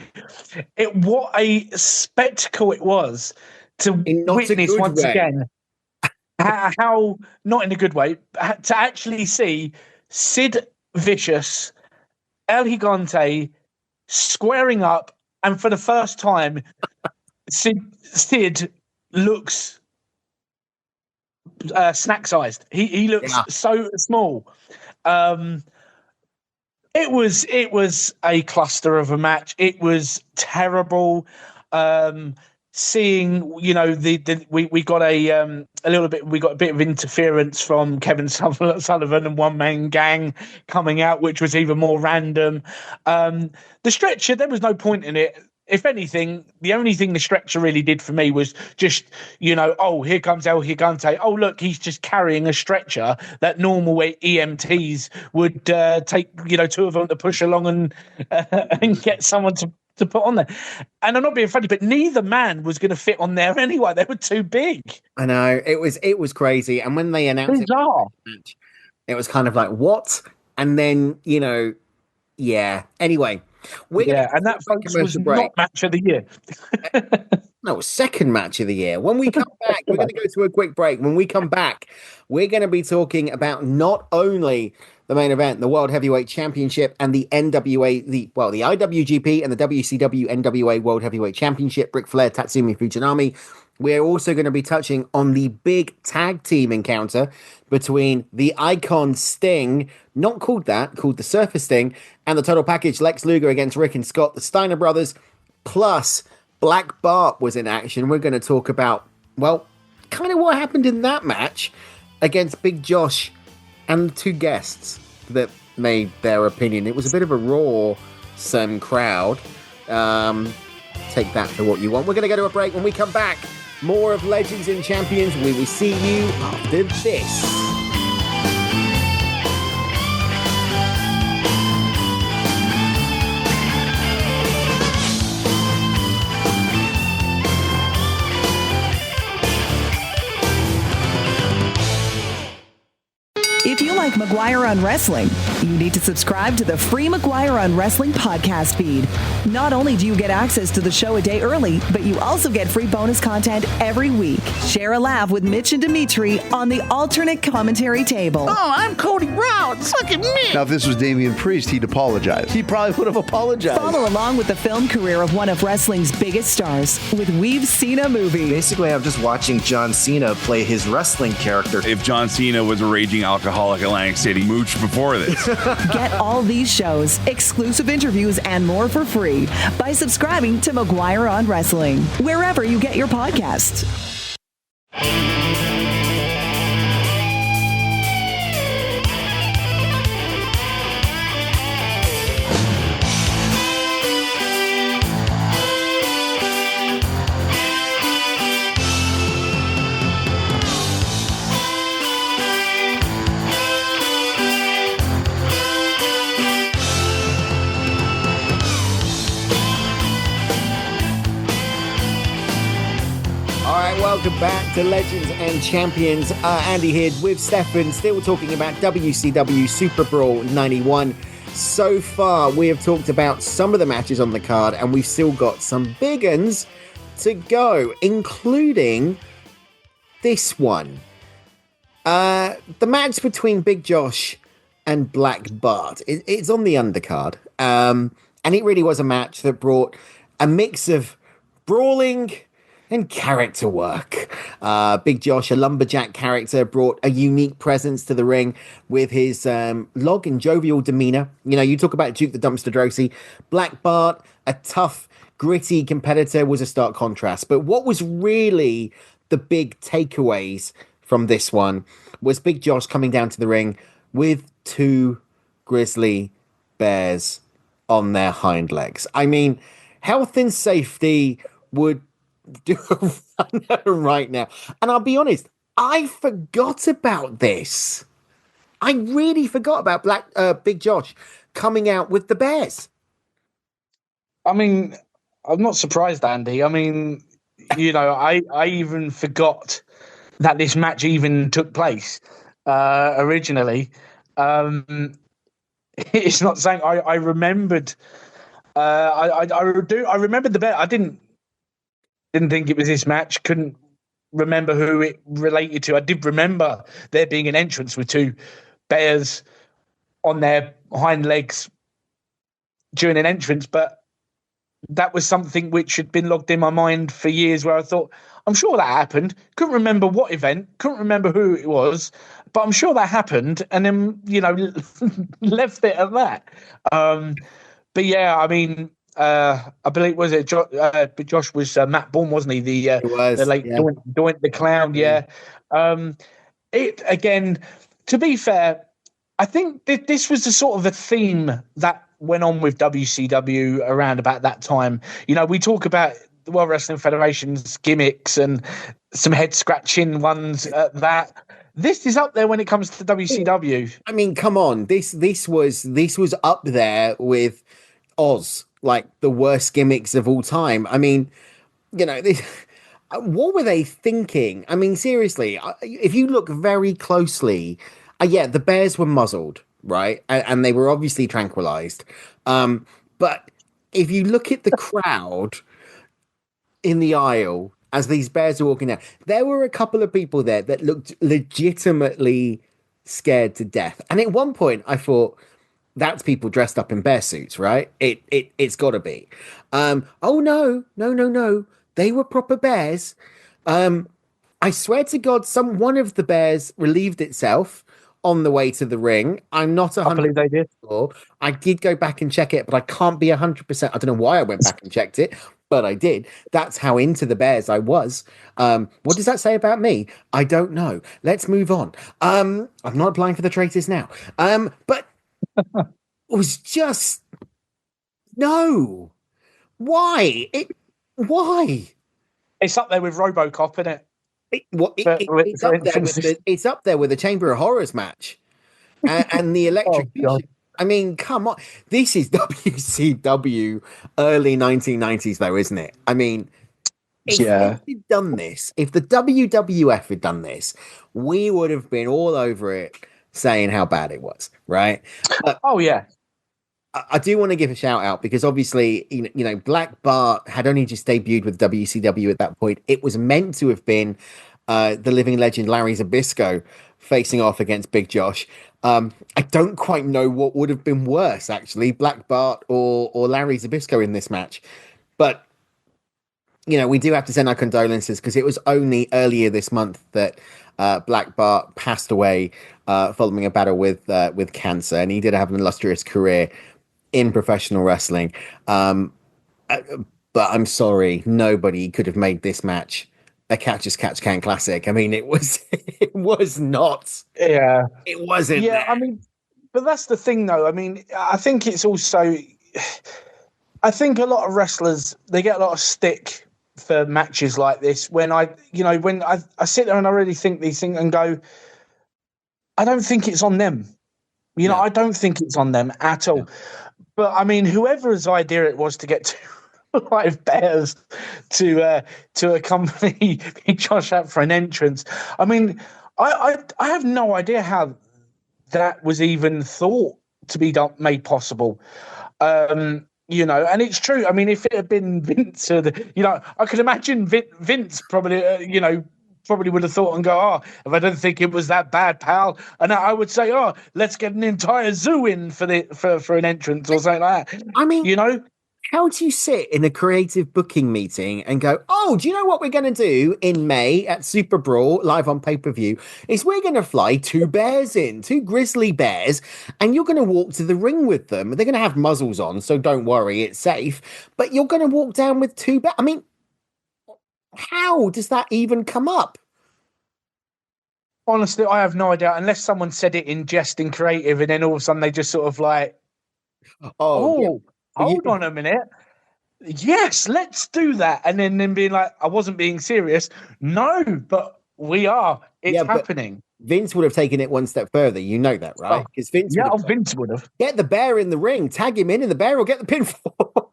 what a spectacle it was to witness once again how, not in a good way, to actually see Sid Vicious, El Gigante squaring up, and for the first time, Sid looks snack-sized. He looks so small. It was a cluster of a match. It was terrible. Seeing, we got a bit of interference from Kevin Sullivan and One Man Gang coming out, which was even more random. The stretcher, there was no point in it. If anything, the only thing the stretcher really did for me was just, here comes El Gigante. Oh, look, he's just carrying a stretcher that normal EMTs would take, two of them to push along and get someone to put on there. And I'm not being funny, but neither man was going to fit on there anyway. They were too big. I know. It was crazy. And when they announced it was kind of like, what? And then, Anyway. And that, folks, was not match of the year. No, second match of the year. When we come back, we're going to go to a quick break. When we come back, we're going to be talking about not only the main event, the World Heavyweight Championship, and the NWA, the IWGP and the WCW NWA World Heavyweight Championship, Ric Flair, Tatsumi Fujinami. We're also going to be touching on the big tag team encounter between the Icon Sting, not called that, called the Surfer Sting, and the Total Package, Lex Luger against Rick and Scott, the Steiner Brothers, plus Black Bart was in action. We're going to talk about, kind of what happened in that match against Big Josh and the two guests that made their opinion. It was a bit of a raw crowd. Take that for what you want. We're going to go to a break. When we come back, more of Legends and Champions. We will see you after this. If you like McGuire on Wrestling, you need to subscribe to the free McGuire on Wrestling podcast feed. Not only do you get access to the show a day early, but you also get free bonus content every week. Share a laugh with Mitch and Dimitri on the alternate commentary table. Oh, I'm Cody Brown. Look at me. Now, if this was Damian Priest, he'd apologize. He probably would have apologized. Follow along with the film career of one of wrestling's biggest stars with We've Seen a Movie. Basically, I'm just watching John Cena play his wrestling character. If John Cena was a raging alcoholic Atlantic City mooch before this. Get all these shows, exclusive interviews, and more for free by subscribing to McGuire on Wrestling, wherever you get your podcasts. Welcome back to Legends and Champions. Andy here with Stefan, still talking about WCW Superbrawl 91. So far, we have talked about some of the matches on the card, and we've still got some big uns to go, including this one. The match between Big Josh and Black Bart. It's on the undercard. And it really was a match that brought a mix of brawling and character work. Big Josh, a lumberjack character, brought a unique presence to the ring with his log and jovial demeanor. You know, you talk about Duke the Dumpster Drosy. Black Bart, a tough, gritty competitor, was a stark contrast. But what was really the big takeaways from this one was Big Josh coming down to the ring with 2 grizzly bears on their hind legs. I mean, health and safety would do a runner right now. And I'll be honest, I forgot about this. I really forgot about Big Josh coming out with the bears. I mean, I'm not surprised, Andy. I mean, you know, I even forgot that this match even took place originally. It's not saying I remembered. I remembered the bear. I didn't think it was this match. Couldn't remember who it related to. I did remember there being an entrance with 2 bears on their hind legs during an entrance, but that was something which had been logged in my mind for years, where I thought, I'm sure that happened. Couldn't remember what event, couldn't remember who it was, but I'm sure that happened. And then, you know, left it at that. But yeah, I mean, I believe Josh was Matt Bourne, wasn't he? The late Doink the Clown. Yeah. It again. To be fair, I think this was the sort of a theme that went on with WCW around about that time. You know, we talk about the World Wrestling Federation's gimmicks and some head scratching ones at that. This is up there when it comes to WCW. I mean, come on, this was up there with Oz, like the worst gimmicks of all time. I mean, you know, what were they thinking? I mean, seriously, if you look very closely, yeah, the bears were muzzled, right? And they were obviously tranquilized. But if you look at the crowd in the aisle as these bears are walking down, there were a couple of people there that looked legitimately scared to death. And at one point I thought, that's people dressed up in bear suits, right? It's got to be. Oh, no. They were proper bears. I swear to God, one of the bears relieved itself on the way to the ring. I'm not 100% sure. I did go back and check it, but I can't be 100%. I don't know why I went back and checked it, but I did. That's how into the bears I was. What does that say about me? I don't know. Let's move on. I'm not applying for the traitors now. But it was just no. Why? Why? It's up there with RoboCop, isn't it? It's up there with the Chamber of Horrors match and the electrocution. I mean, come on. This is WCW early 1990s, though, isn't it? I mean, if they'd done this, if the WWF had done this, we would have been all over it saying how bad it was, right? Oh, yeah. I do want to give a shout out because obviously, you know, Black Bart had only just debuted with WCW at that point. It was meant to have been the living legend Larry Zbyszko facing off against Big Josh. I don't quite know what would have been worse, actually, Black Bart or Larry Zbyszko in this match. But, you know, we do have to send our condolences because it was only earlier this month that Black Bart passed away following a battle with cancer, and he did have an illustrious career in professional wrestling. But I'm sorry, nobody could have made this match a catch as catch can classic. I mean, it was not. Yeah. It wasn't. Yeah, I mean, but that's the thing though. I mean, I think it's also, I think a lot of wrestlers, they get a lot of stick for matches like this when I sit there and I really think these things and go, I don't think it's on them. You know, I don't think it's on them at all. But I mean, whoever's idea it was to get 2 live bears to accompany Josh out for an entrance. I mean, I have no idea how that was even thought to be made possible. You know, and it's true. I mean, if it had been Vince, I could imagine Vince probably, probably would have thought and go, oh, if I don't think it was that bad, pal. And I would say, oh, let's get an entire zoo in for an entrance or something like that. I mean, you know, how do you sit in a creative booking meeting and go, oh, do you know what we're going to do in May at Superbrawl live on pay-per-view is we're going to fly two grizzly bears, and you're going to walk to the ring with them. They're going to have muzzles on, so don't worry, it's safe. But you're going to walk down with two bears. I mean, how does that even come up? Honestly, I have no idea, unless someone said it in jest and creative, and then all of a sudden they just sort of like, hold on a minute. Yes, let's do that. And then being like, I wasn't being serious. No, but we are. It's happening. Vince would have taken it one step further. You know that, right? Because Vince would have. Get the bear in the ring, tag him in the bear will get the pinfall.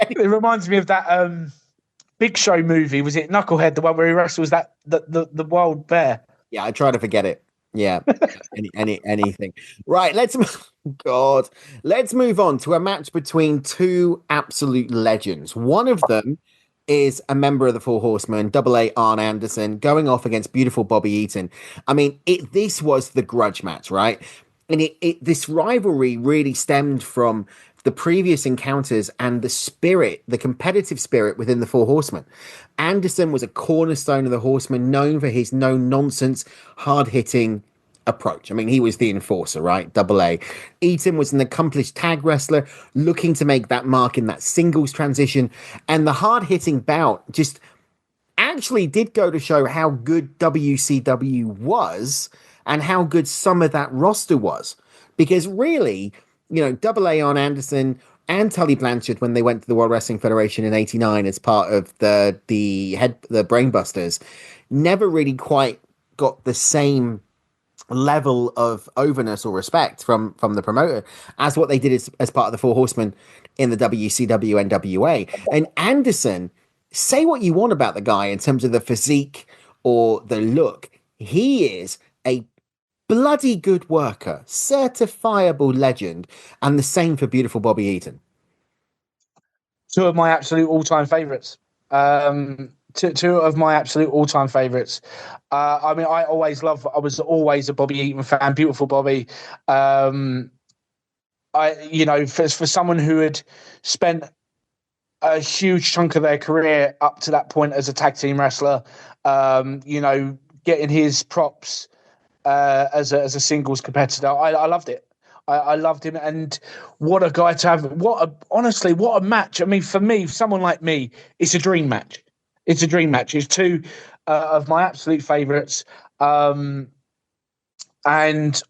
It reminds me of that Big Show movie. Was it Knucklehead, the one where he wrestles the wild bear? Yeah, I try to forget it. Yeah, anything. Right, let's move on to a match between two absolute legends. One of them is a member of the Four Horsemen, Double A Arn Anderson, going off against beautiful Bobby Eaton. I mean, this was the grudge match, right? And this rivalry really stemmed from the previous encounters and the competitive spirit within the Four Horsemen. Anderson was a cornerstone of the Horsemen, known for his no-nonsense, hard-hitting approach. I mean, he was the enforcer, right? Double A. Eaton was an accomplished tag wrestler looking to make that mark in that singles transition. And the hard-hitting bout just actually did go to show how good WCW was and how good some of that roster was. Because really, you know, Double A on Anderson and Tully Blanchard, when they went to the World Wrestling Federation in '89 as part of the Brainbusters, never really quite got the same level of overness or respect from the promoter as what they did as part of the Four Horsemen in the WCW NWA. And Anderson, say what you want about the guy in terms of the physique or the look, he is a bloody good worker, certifiable legend, and the same for beautiful Bobby Eaton. Two of my absolute all-time favorites. Two of my absolute all-time favorites. I mean, I was always a Bobby Eaton fan, beautiful Bobby. For someone who had spent a huge chunk of their career up to that point as a tag team wrestler, getting his props as a singles competitor, I loved it. I loved him, and what a guy to have! What a match! I mean, for me, someone like me, it's a dream match. It's a dream match. It's two of my absolute favourites, and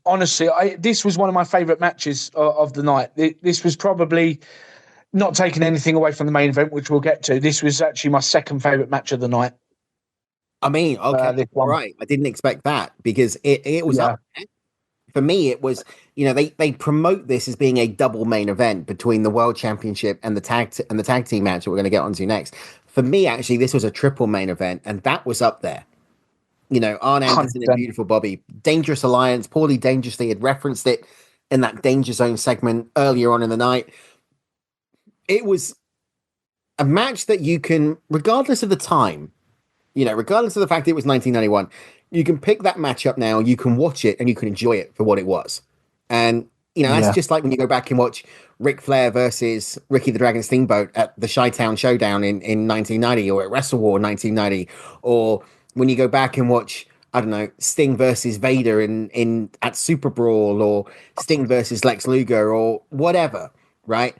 honestly, this was one of my favourite matches of the night. This was probably, not taking anything away from the main event, which we'll get to. This was actually my second favourite match of the night. I mean, okay, all right. I didn't expect that because it was up there. For me, it was, they promote this as being a double main event between the World Championship and the tag team match that we're going to get onto next. For me, actually, this was a triple main event, and that was up there. Arn Anderson and beautiful Bobby, Dangerous Alliance, Paulie Dangerously had referenced it in that Danger Zone segment earlier on in the night. It was a match that you can, regardless of the time, regardless of the fact that it was 1991, you can pick that match up now, you can watch it, and you can enjoy it for what it was. And, that's just like when you go back and watch Ric Flair versus Ricky the Dragon Steamboat at the Chi-Town Showdown in 1990, or at Wrestle War 1990, or when you go back and watch, I don't know, Sting versus Vader at Superbrawl, or Sting versus Lex Luger, or whatever, right?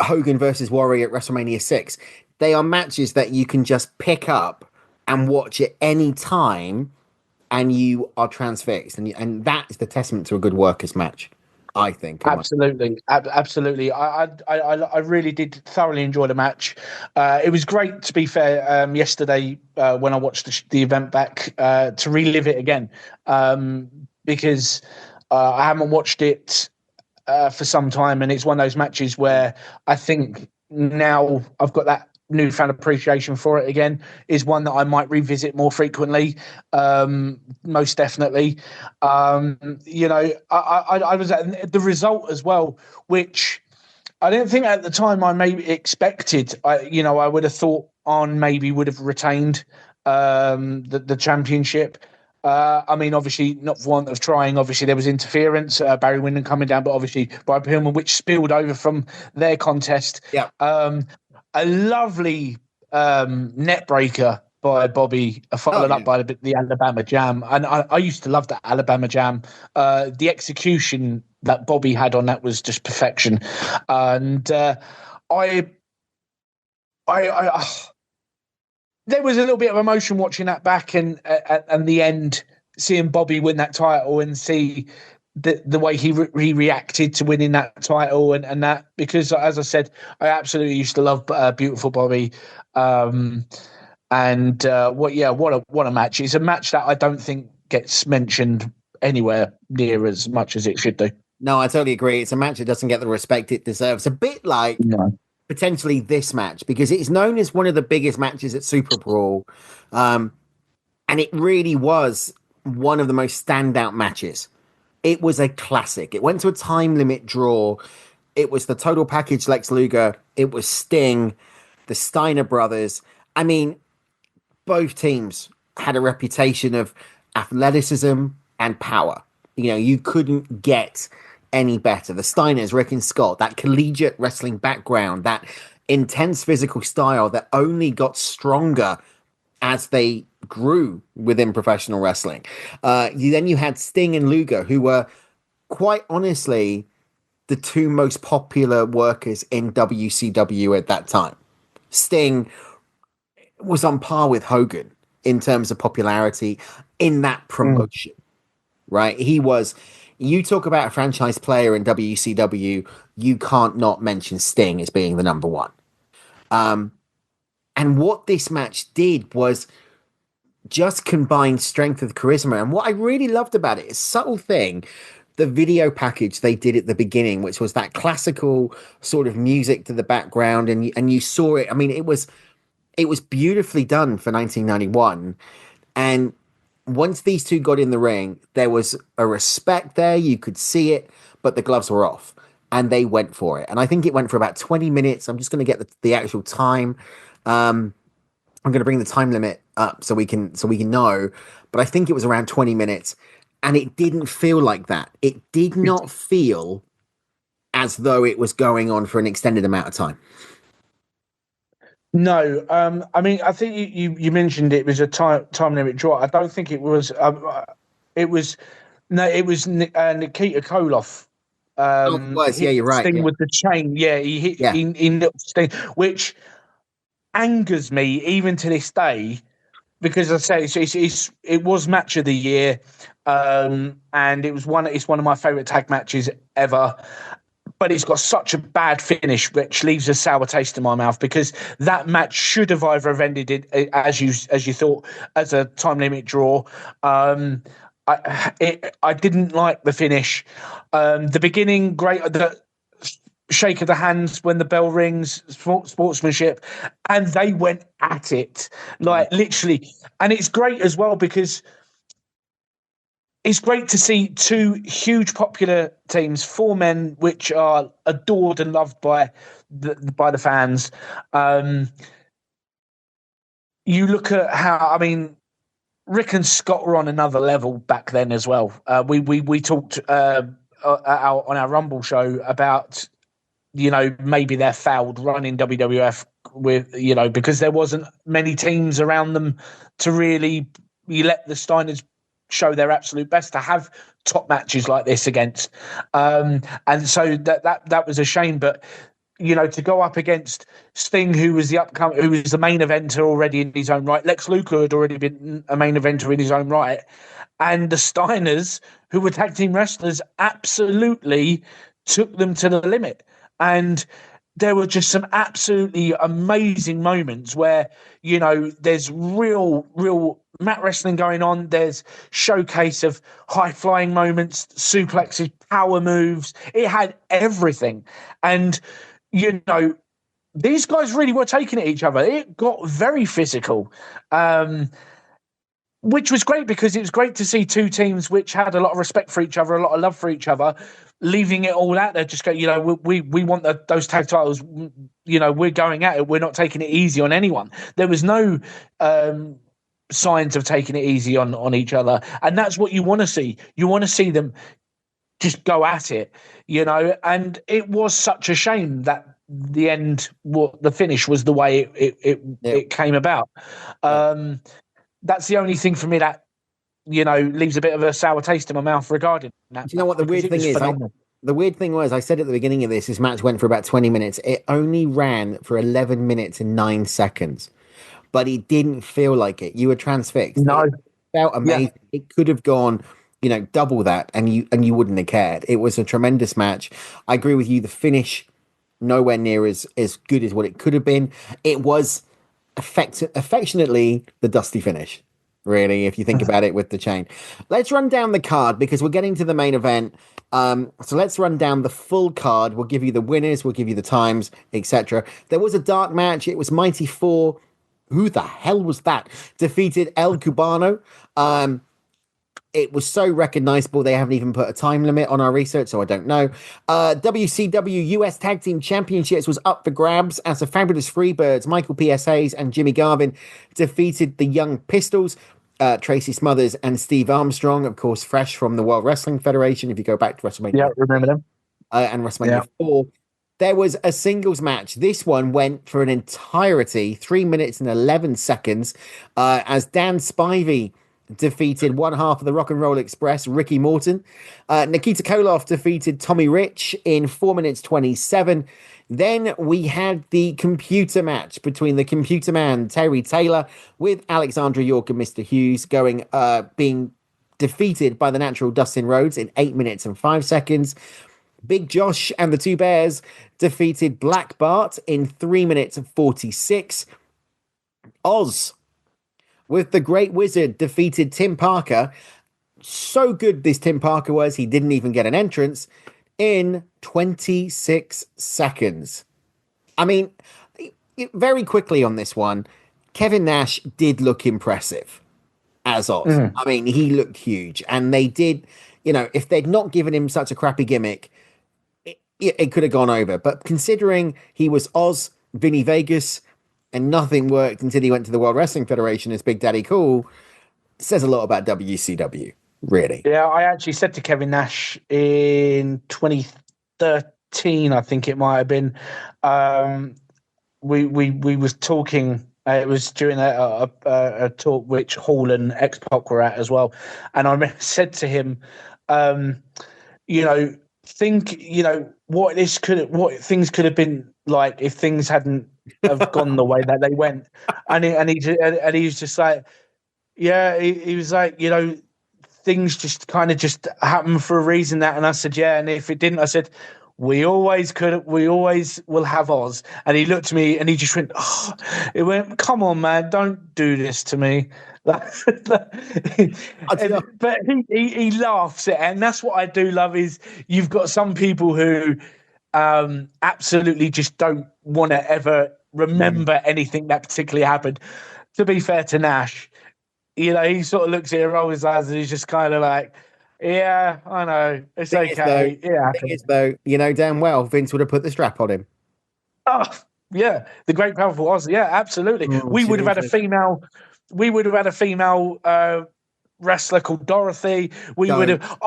Hogan versus Warrior at WrestleMania 6. They are matches that you can just pick up and watch at any time, and you are transfixed. And that is the testament to a good workers match, I think. Absolutely. Absolutely. I really did thoroughly enjoy the match. It was great, to be fair, yesterday when I watched the event back to relive it again, because I haven't watched it for some time, and it's one of those matches where I think now I've got that newfound appreciation for it again, is one that I might revisit more frequently, most definitely. I was at the result as well, which I didn't think at the time I maybe expected. I would have thought Arn maybe would have retained the championship. I mean, obviously, not for want of trying. Obviously, there was interference, Barry Windham coming down, but obviously by Pillman, which spilled over from their contest. Yeah. A lovely net breaker by Bobby, followed up by the Alabama Jam. And I used to love that Alabama Jam. The execution that Bobby had on that was just perfection. And there was a little bit of emotion watching that back, and the end, seeing Bobby win that title and see the way he reacted to winning that title and that, because as I said, I absolutely used to love Beautiful Bobby. What a match! It's a match that I don't think gets mentioned anywhere near as much as it should do. No, I totally agree. It's a match that doesn't get the respect it deserves. A bit like potentially this match, because it's known as one of the biggest matches at Superbrawl, and it really was one of the most standout matches. It was a classic. It went to a time limit draw. It was the total package Lex Luger. It was Sting, the Steiner brothers. I mean, both teams had a reputation of athleticism and power. You know, you couldn't get any better. The Steiners, Rick and Scott, that collegiate wrestling background, that intense physical style that only got stronger as they grew within professional wrestling. You had Sting and Luger, who were quite honestly the two most popular workers in WCW at that time. Sting was on par with Hogan in terms of popularity in that promotion, right? He was, you talk about a franchise player in WCW, you can't not mention Sting as being the number one. And what this match did was just combine strength with charisma. And what I really loved about it is a subtle thing, the video package they did at the beginning, which was that classical sort of music to the background. And you saw it. I mean, it was beautifully done for 1991. And once these two got in the ring, there was a respect there. You could see it, but the gloves were off and they went for it. And I think it went for about 20 minutes. I'm just going to get the actual time. I'm going to bring the time limit up so we can know, but I think it was around 20 minutes, and it didn't feel like that. It did not feel as though it was going on for an extended amount of time. No, I mean, I think you mentioned it was a time limit draw. I don't think it was. It was Nikita Koloff. It was. Yeah, you're right. Sting with the chain. Yeah, he hit. Yeah. He Sting, which angers me even to this day, because I say it was match of the year, and it's one of my favorite tag matches ever. But it's got such a bad finish, which leaves a sour taste in my mouth, because that match should have either have ended it as you thought, as a time limit draw. I didn't like the finish. The beginning, great. The shake of the hands when the bell rings, sportsmanship, and they went at it, like literally. And it's great as well, because it's great to see two huge popular teams, four men which are adored and loved by the fans. You look at how, I mean, Rick and Scott were on another level back then as well. We talked on our Rumble show about, you know, maybe their failed run in WWF with, you know, because there wasn't many teams around them to really let the Steiners show their absolute best to have top matches like this against. And so that was a shame. But, you know, to go up against Sting, who was the main eventer already in his own right. Lex Luger had already been a main eventer in his own right. And the Steiners, who were tag team wrestlers, absolutely took them to the limit. And there were just some absolutely amazing moments where, you know, there's real mat wrestling going on. There's showcase of high-flying moments, suplexes, power moves. It had everything. And, you know, these guys really were taking it at each other. It got very physical, which was great, because it was great to see two teams which had a lot of respect for each other, a lot of love for each other, leaving it all out there. Just go, you know, we want those tag titles. You know, we're going at it. We're not taking it easy on anyone. There was no signs of taking it easy on each other, and that's what you want to see. You want to see them just go at it, and it was such a shame that the finish was the way it came about. That's the only thing for me that leaves a bit of a sour taste in my mouth regarding that. Do you know what the weird thing is? The weird thing was, I said at the beginning of this match went for about 20 minutes. It only ran for 11 minutes and 9 seconds, but it didn't feel like it. You were transfixed. No. It felt amazing. Yeah. It could have gone, double that, and you wouldn't have cared. It was a tremendous match. I agree with you. The finish, nowhere near as good as what it could have been. It was affectionately the Dusty finish, really, if you think about it with the chain. Let's run down the card because we're getting to the main event. So let's run down the full card. We'll give you the winners, we'll give you the times, etc. There was a dark match. It was Mighty 4. Who the hell was that? Defeated El Cubano. It was so recognizable they haven't even put a time limit on our research, so I don't know. WCW US Tag Team Championships was up for grabs as the Fabulous Freebirds, Michael P.S. Hayes and Jimmy Garvin defeated the Young Pistols, Tracy Smothers and Steve Armstrong, of course, fresh from the World Wrestling Federation, if you go back to WrestleMania. Yeah, remember them. And WrestleMania 4. There was a singles match. This one went for an entirety, 3 minutes and 11 seconds, as Dan Spivey defeated one half of the Rock and Roll Express, Ricky Morton. Nikita Koloff defeated Tommy Rich in 4 minutes 27. Then we had the computer match between the computer man, Terry Taylor, with Alexandra York and Mr. Hughes being defeated by the natural Dustin Rhodes in 8 minutes and 5 seconds. Big Josh and the Two Bears defeated Black Bart in 3 minutes and 46. Oz with the Great Wizard defeated Tim Parker. So good this Tim Parker was, he didn't even get an entrance in 26 seconds. I mean, very quickly on this one, Kevin Nash did look impressive as Oz. I mean, he looked huge. And they did, if they'd not given him such a crappy gimmick, it could have gone over. But considering he was Oz, Vinny Vegas, and nothing worked until he went to the World Wrestling Federation as Big Daddy Cool, says a lot about WCW, really. Yeah, I actually said to Kevin Nash in 2013, I think it might have been, we was talking, it was during a talk which Hall and X-Pac were at as well, and I said to him, think, what things could have been like if things hadn't have gone the way that they went, and he was just like, he was like, things just kind of just happen for a reason. That, and I said, and if it didn't, I said, we always will have Oz. And he looked at me and he just went, it went, come on, man, don't do this to me. But he laughs at it, and that's what I do love is you've got some people who absolutely just don't want to ever remember anything that particularly happened. To be fair to Nash, he sort of looks at it, rolls his eyes, and he's just kind of like, yeah, I know, it's okay. The thing is, though, damn well Vince would have put the strap on him. Oh, yeah, the great powerful Oz. Yeah, absolutely. We would have had a female wrestler called Dorothy. We would have.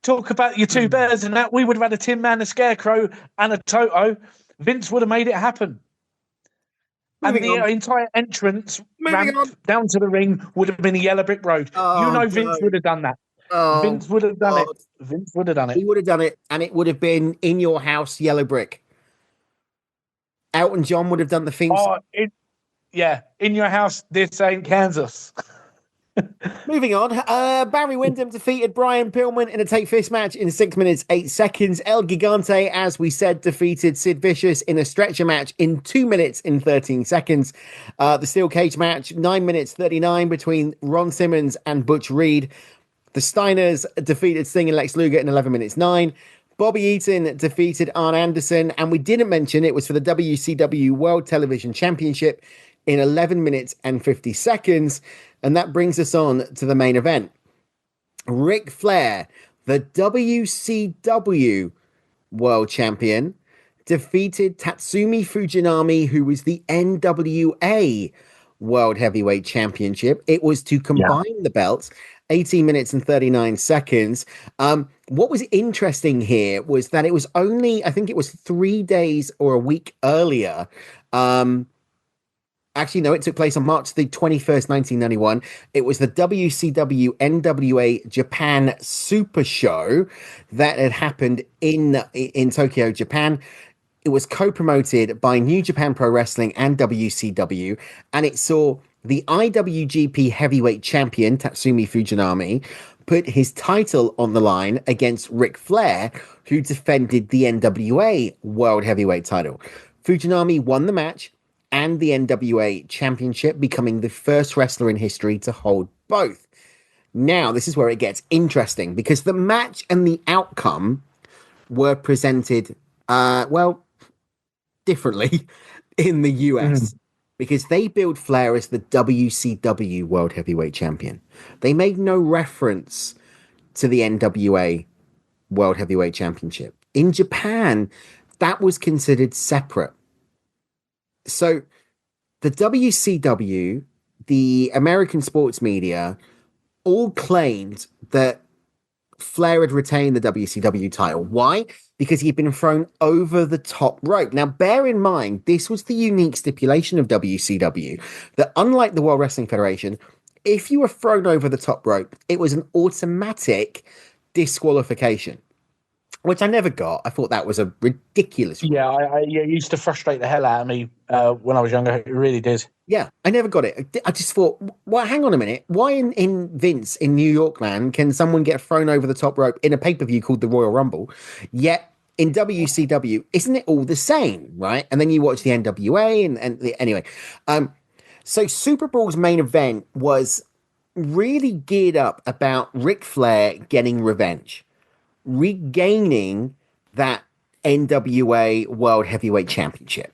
Talk about your Two Bears and that. We would have had a Tin Man, a Scarecrow, and a Toto. Vince would have made it happen. And the entire entrance ramp down to the ring would have been a yellow brick road. Vince would have done that. Vince would have done it. Vince would have done it. He would have done it, and it would have been in your house, yellow brick. Elton John would have done the theme. In your house, this ain't Kansas. Moving on, Barry Windham defeated Brian Pillman in a take fist match in 6 minutes 8 seconds. El Gigante, as we said, defeated Sid Vicious in a stretcher match in 2 minutes and 13 seconds. The steel cage match, 9 minutes 39 between Ron Simmons and Butch Reed. The Steiners defeated Sting and Lex Luger in 11 minutes 9. Bobby Eaton defeated Arn Anderson, and we didn't mention it was for the WCW World Television Championship in 11 minutes and 50 seconds. And that brings us on to the main event. Ric Flair, the WCW World Champion, defeated Tatsumi Fujinami, who was the NWA World Heavyweight Championship. It was to combine the belts, 18 minutes and 39 seconds. What was interesting here was that it was only, I think it was 3 days or a week earlier. Actually, no, it took place on March the 21st, 1991. It was the WCW NWA Japan Super Show that had happened in Tokyo, Japan. It was co-promoted by New Japan Pro Wrestling and WCW, and it saw the IWGP Heavyweight Champion, Tatsumi Fujinami, put his title on the line against Ric Flair, who defended the NWA World Heavyweight title. Fujinami won the match and the NWA Championship, becoming the first wrestler in history to hold both. Now, this is where it gets interesting, because the match and the outcome were presented, differently in the US, because they billed Flair as the WCW World Heavyweight Champion. They made no reference to the NWA World Heavyweight Championship. In Japan, that was considered separate. So the WCW, the American sports media, all claimed that Flair had retained the WCW title. Why? Because he'd been thrown over the top rope. Now, bear in mind, this was the unique stipulation of WCW, that unlike the World Wrestling Federation, if you were thrown over the top rope, it was an automatic disqualification, which I never got. I thought that was a ridiculous rule. Yeah, it used to frustrate the hell out of me when I was younger. It really did. Yeah, I never got it. I just thought, well, hang on a minute. Why in Vince, in New York land, can someone get thrown over the top rope in a pay-per-view called the Royal Rumble? Yet in WCW, isn't it all the same, right? And then you watch the NWA anyway. So Superbrawl's main event was really geared up about Ric Flair getting revenge, regaining that NWA World Heavyweight Championship.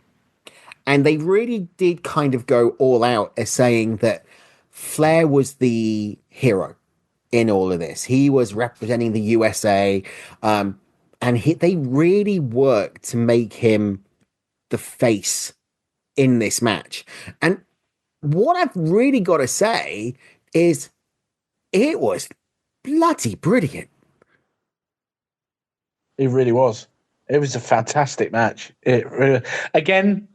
And they really did kind of go all out as saying that Flair was the hero in all of this. He was representing the USA. And they really worked to make him the face in this match. And what I've really got to say is it was bloody brilliant. It really was. It was a fantastic match. It really, again,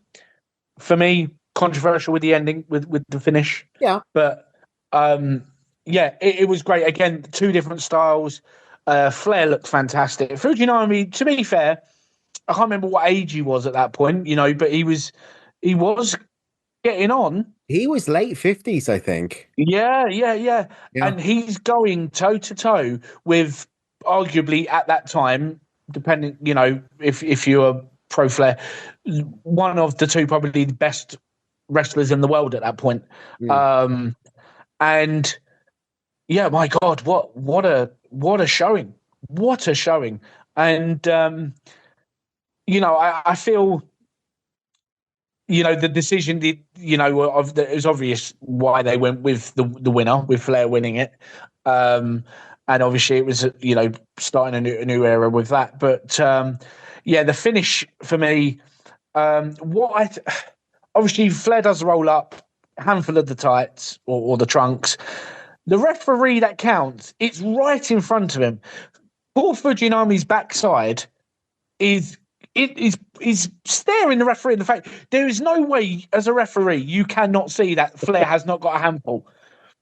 for me, controversial with the ending, with the finish. Yeah. But it was great. Again, two different styles. Flair looked fantastic. Fujinami, to be fair, I can't remember what age he was at that point, but he was getting on. He was late 50s, I think. Yeah. And he's going toe to toe with arguably at that time, depending, if you're pro Flair, one of the two probably the best wrestlers in the world at that point. And yeah, my God, what a showing. What a showing. And I feel the decision it was obvious why they went with the winner, with Flair winning it. And obviously it was starting a new era with that. But the finish for me, obviously Flair does roll up, handful of the tights or the trunks. The referee that counts, it's right in front of him. Poor Fujinami's backside is staring the referee in the face. There is no way, as a referee, you cannot see that Flair has not got a handful.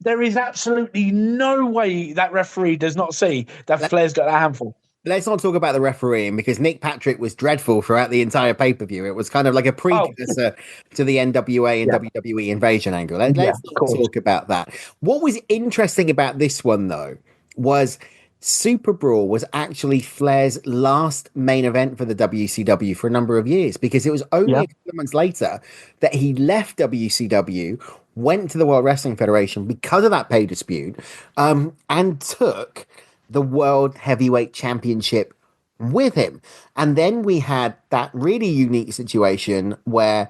There is absolutely no way that referee does not see that Flair's got a handful. Let's not talk about the refereeing, because Nick Patrick was dreadful throughout the entire pay-per-view. It was kind of like a precursor to the NWA and WWE invasion angle. Let's not talk about that. What was interesting about this one, though, was Superbrawl was actually Flair's last main event for the WCW for a number of years, because it was only a couple of months later that he left WCW, went to the World Wrestling Federation because of that pay dispute, and took the World Heavyweight Championship with him. And then we had that really unique situation where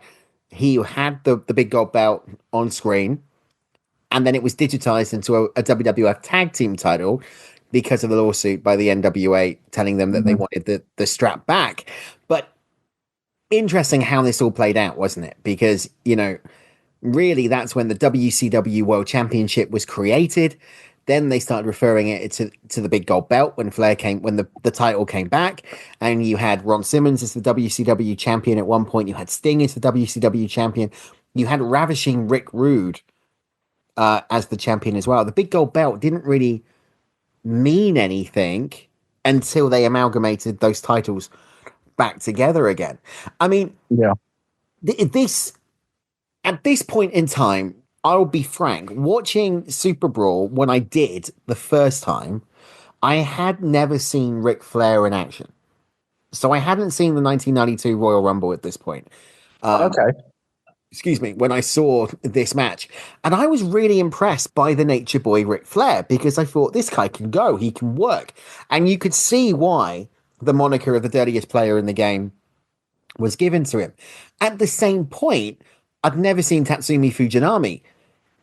he had the big gold belt on screen, and then it was digitized into a WWF tag team title because of the lawsuit by the NWA telling them that they wanted the strap back. But interesting how this all played out, wasn't it? Because, really that's when the WCW World Championship was created. Then they started referring it to the big gold belt when the title came back, and you had Ron Simmons as the WCW champion at one point. You had Sting as the WCW champion. You had Ravishing Rick Rude as the champion as well. The big gold belt didn't really mean anything until they amalgamated those titles back together again. I mean, at this point in time, I'll be frank, watching Superbrawl when I did the first time, I had never seen Ric Flair in action. So I hadn't seen the 1992 Royal Rumble at this point. Excuse me, when I saw this match. And I was really impressed by the Nature Boy Ric Flair, because I thought, this guy can go, he can work. And you could see why the moniker of the dirtiest player in the game was given to him. At the same point, I'd never seen Tatsumi Fujinami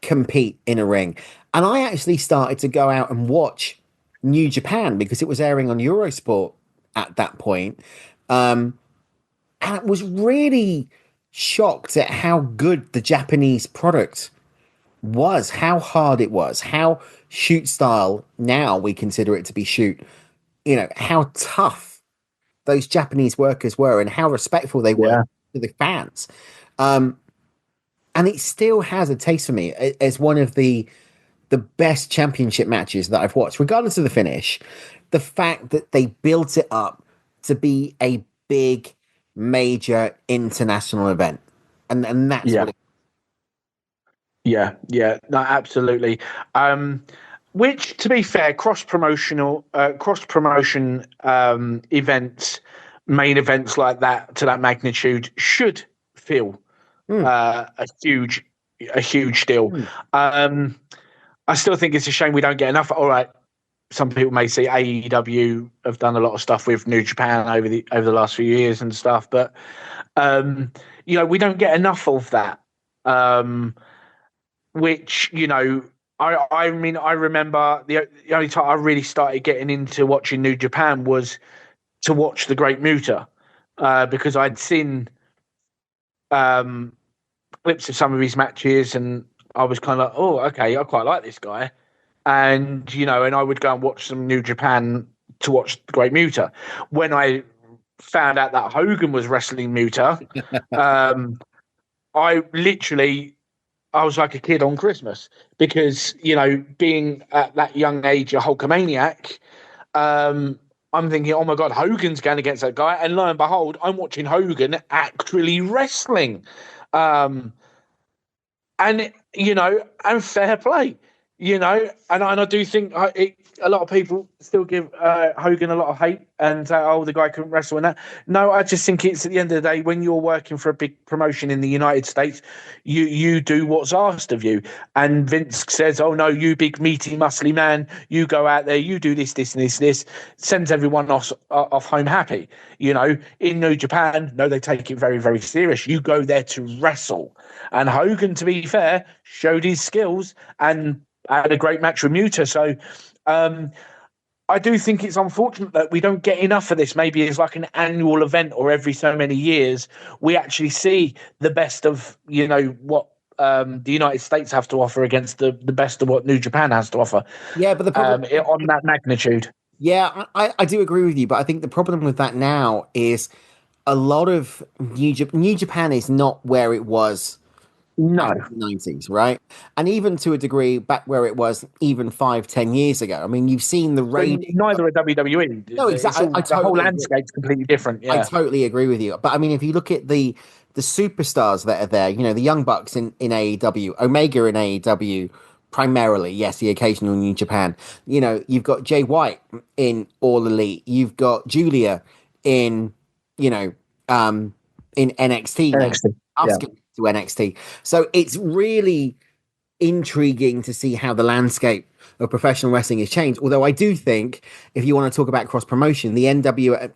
compete in a ring. And I actually started to go out and watch New Japan because it was airing on Eurosport at that point. And I was really shocked at how good the Japanese product was, how hard it was, how shoot style, now we consider it to be shoot, how tough those Japanese workers were and how respectful they were to the fans. And it still has a taste for me as one of the best championship matches that I've watched, regardless of the finish. The fact that they built it up to be a big, major international event. And that's what it Yeah, no, absolutely. Which, to be fair, cross-promotion events, main events like that, to that magnitude, should feel a huge deal. I still think it's a shame we don't get enough. All right, some people may say AEW have done a lot of stuff with New Japan over the last few years and stuff, but we don't get enough of that. Which I remember the only time I really started getting into watching New Japan was to watch the Great Muta, because I'd seen clips of some of his matches, and I was kind of like, oh, okay, I quite like this guy. And, and I would go and watch some New Japan to watch the Great Muta. When I found out that Hogan was wrestling Muta, I was like a kid on Christmas, because, being at that young age, a Hulkamaniac, I'm thinking, oh my God, Hogan's going against that guy. And lo and behold, I'm watching Hogan actually wrestling. And fair play, and I do think a lot of people still give Hogan a lot of hate and say, oh, the guy couldn't wrestle and that. No, I just think it's, at the end of the day, when you're working for a big promotion in the United States, you do what's asked of you. And Vince says, oh no, you big meaty muscly man, you go out there, you do this, and this, sends everyone off home happy. In New Japan, no, they take it very, very serious. You go there to wrestle. And Hogan, to be fair, showed his skills and had a great match with Muta. So I do think it's unfortunate that we don't get enough of this. Maybe it's like an annual event, or every so many years we actually see the best of what the United States have to offer against the best of what New Japan has to offer. Yeah, but the problem on that magnitude. Yeah, I do agree with you, but I think the problem with that now is a lot of New Japan is not where it was. No, 90s, right? And even to a degree back where it was even 5-10 years ago. I mean, you've seen the range. Neither are WWE. No, exactly. The whole landscape's completely different. Yeah. I totally agree with you. But I mean, if you look at the superstars that are there, the Young Bucks in AEW, Omega in AEW, primarily, yes, the occasional New Japan. You've got Jay White in All Elite. You've got Julia in NXT. NXT. To NXT. So it's really intriguing to see how the landscape of professional wrestling has changed. Although I do think, if you want to talk about cross promotion, the TNA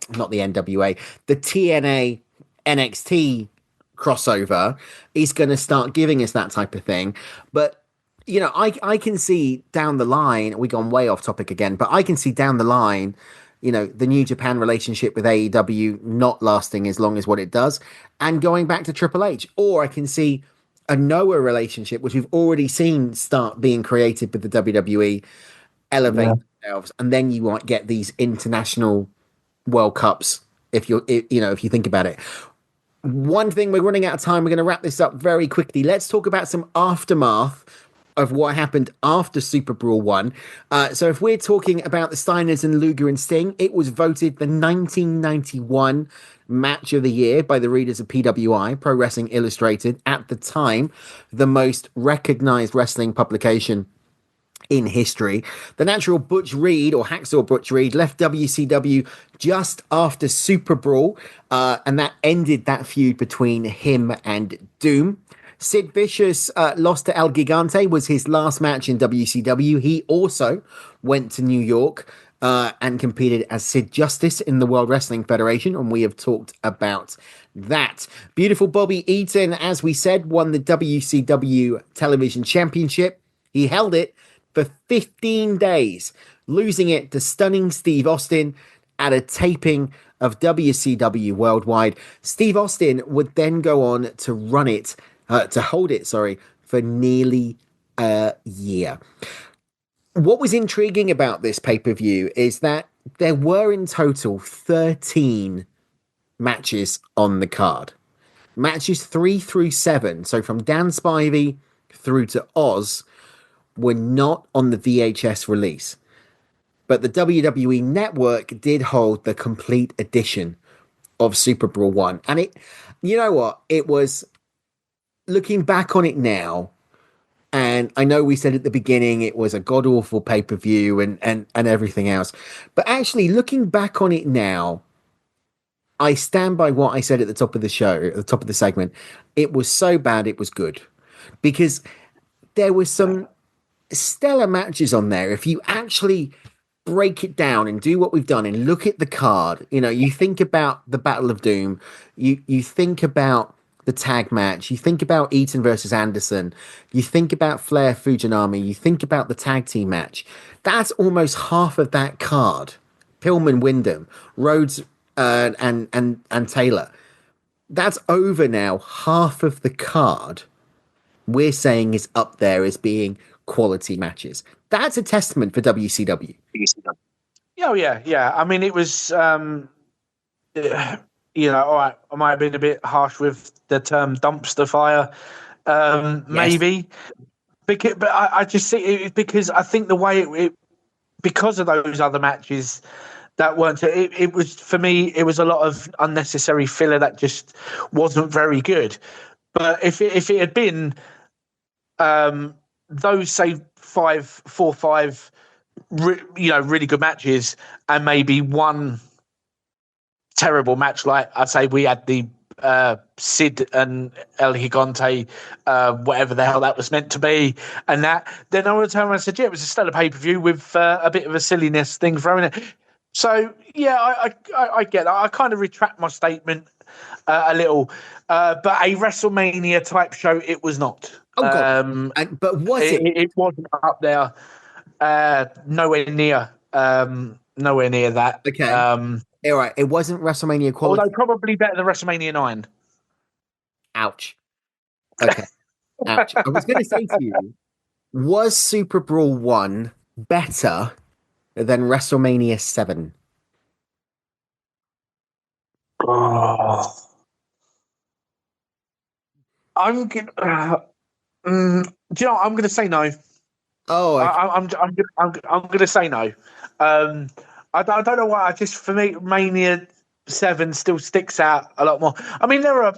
NXT crossover is going to start giving us that type of thing. But I can see down the line, we've gone way off topic again, but I can see down the line, the New Japan relationship with AEW not lasting as long as what it does and going back to Triple H. Or I can see a Noah relationship, which we've already seen start being created with the WWE, elevate themselves, and then you might get these international World Cups. If you think about it. One thing, we're running out of time. We're going to wrap this up very quickly. Let's talk about some aftermath of what happened after Super Brawl 1. So if we're talking about the Steiners and Luger and Sting, it was voted the 1991 match of the year by the readers of PWI, Pro Wrestling Illustrated, at the time, the most recognized wrestling publication in history. The natural Butch Reed, or Hacksaw Butch Reed, left WCW just after Super Brawl, and that ended that feud between him and Doom. Sid Vicious lost to El Gigante, was his last match in WCW. He also went to New York and competed as Sid Justice in the World Wrestling Federation, and we have talked about that. Beautiful Bobby Eaton, as we said, won the WCW Television Championship. He held it for 15 days, losing it to stunning Steve Austin at a taping of WCW Worldwide. Steve Austin would then go on to hold it, for nearly a year. What was intriguing about this pay-per-view is that there were in total 13 matches on the card. Matches 3 through 7, so from Dan Spivey through to Oz, were not on the VHS release. But the WWE Network did hold the complete edition of Super Brawl 1. And it, you know what? It was, looking back on it now, and I know we said at the beginning it was a god-awful pay-per-view and everything else. But actually, looking back on it now, I stand by what I said at the top of the show, at the top of the segment. It was so bad, it was good. Because there was some stellar matches on there. If you actually break it down and do what we've done and look at the card, you think about the Battle of Doom, you think about the tag match, you think about Eaton versus Anderson, you think about Flair Fujinami, you think about the tag team match. That's almost half of that card. Pillman, Wyndham, Rhodes, and Taylor. That's over now. Half of the card we're saying is up there as being quality matches. That's a testament for WCW. Oh yeah. I mean, it was, all right, I might have been a bit harsh with the term dumpster fire, maybe. But I just see it because I think the way it because of those other matches that weren't, it was, for me, it was a lot of unnecessary filler that just wasn't very good. But if it had been those, say, 4 or 5, really good matches, and maybe one terrible match, like I'd say we had the Sid and El Gigante, whatever the hell that was meant to be, and that, then I would turn around and said, yeah, it was a stellar pay-per-view with a bit of a silliness thing thrown in it. So, yeah, I get that. I kind of retract my statement a little, but a WrestleMania type show, it was not. Oh, God. But was it? It wasn't up there. Nowhere near that. Okay. All right. It wasn't WrestleMania quality. Although probably better than WrestleMania 9. Ouch. Okay. Ouch. I was going to say to you, was Super Brawl 1 better than WrestleMania 7? Oh. I'm gonna. Do you know what? I'm going to say no. Oh, okay. I'm going to say no. I don't know why. For me, Mania 7 still sticks out a lot more. I mean, there are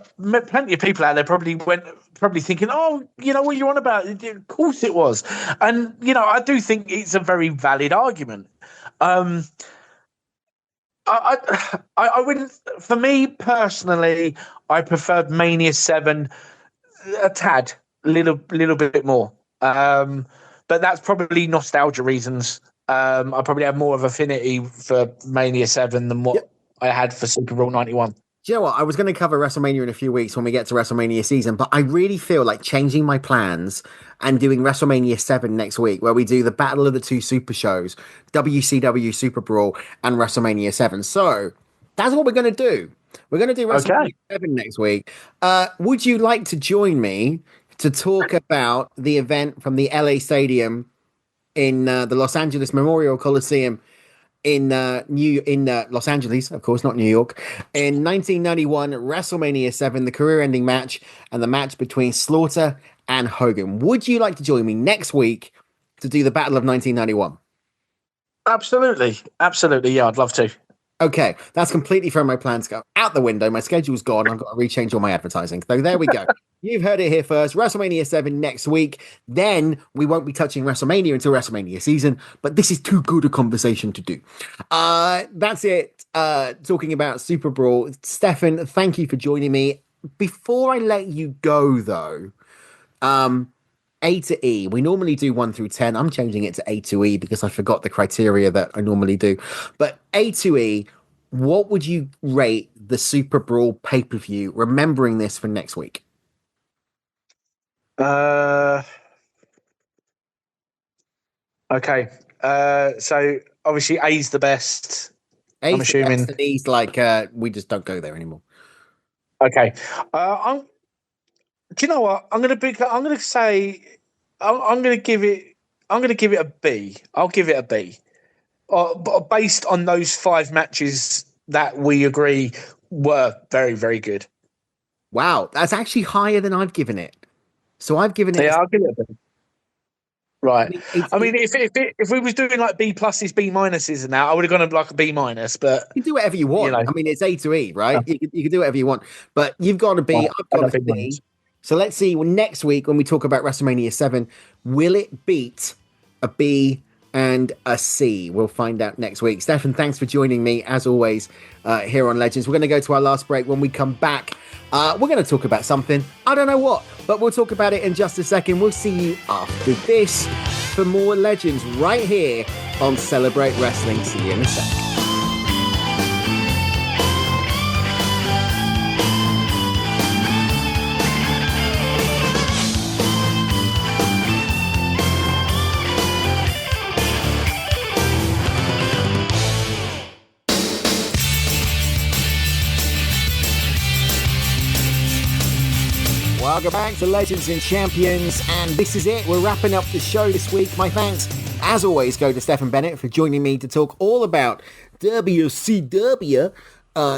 plenty of people out there probably thinking, oh, you know what you're on about? Of course it was. And, I do think it's a very valid argument. I wouldn't, for me personally, I preferred Mania 7 a tad, little bit more. But that's probably nostalgia reasons. I probably have more of affinity for Mania 7 than what I had for Super Brawl 91. Do you know what? I was going to cover WrestleMania in a few weeks when we get to WrestleMania season, but I really feel like changing my plans and doing WrestleMania 7 next week, where we do the battle of the two super shows, WCW Super Brawl and WrestleMania 7. So that's what we're going to do. We're going to do WrestleMania 7 next week. Would you like to join me to talk about the event from the LA Stadium in the Los Angeles Memorial Coliseum in Los Angeles, of course, not New York, in 1991, WrestleMania 7, the career-ending match, and the match between Slaughter and Hogan. Would you like to join me next week to do the Battle of 1991? Absolutely. Yeah, I'd love to. Okay, that's completely thrown my plans go out the window. My schedule's gone. I've got to rechange all my advertising. So there we go. You've heard it here first. WrestleMania 7 next week. Then we won't be touching WrestleMania until WrestleMania season, but this is too good a conversation to do. That's it. Talking about Super Brawl. Stefan, thank you for joining me. Before I let you go, though, A to E. We normally do 1 through 10. I'm changing it to A to E because I forgot the criteria that I normally do. But A to E, what would you rate the Super Brawl pay-per-view, remembering this for next week? Okay. So obviously A's the best. I'm assuming. And E's like we just don't go there anymore. Okay. Do you know what? I'm going to give it a B. I'll give it a B. Based on those 5 matches that we agree were very, very good. Wow, that's actually higher than I've given it. So I've given it. Yeah, I'll give it a B. Right. If we was doing like B pluses, B minuses, and that, I would have gone like a B minus. But you can do whatever you want. I mean, it's A to E, right? Yeah. You can do whatever you want. But you've got a B. I've got a B. So let's see. Next week, when we talk about WrestleMania 7, will it beat a B and a C? We'll find out next week. Stefan, thanks for joining me, as always, here on Legends. We're going to go to our last break. When we come back, we're going to talk about something. I don't know what, but we'll talk about it in just a second. We'll see you after this for more Legends right here on Celebrate Wrestling. See you in a second. Welcome back to Legends and Champions, and this is it. We're wrapping up the show this week. My thanks, as always, go to Stefan Bennett for joining me to talk all about WCW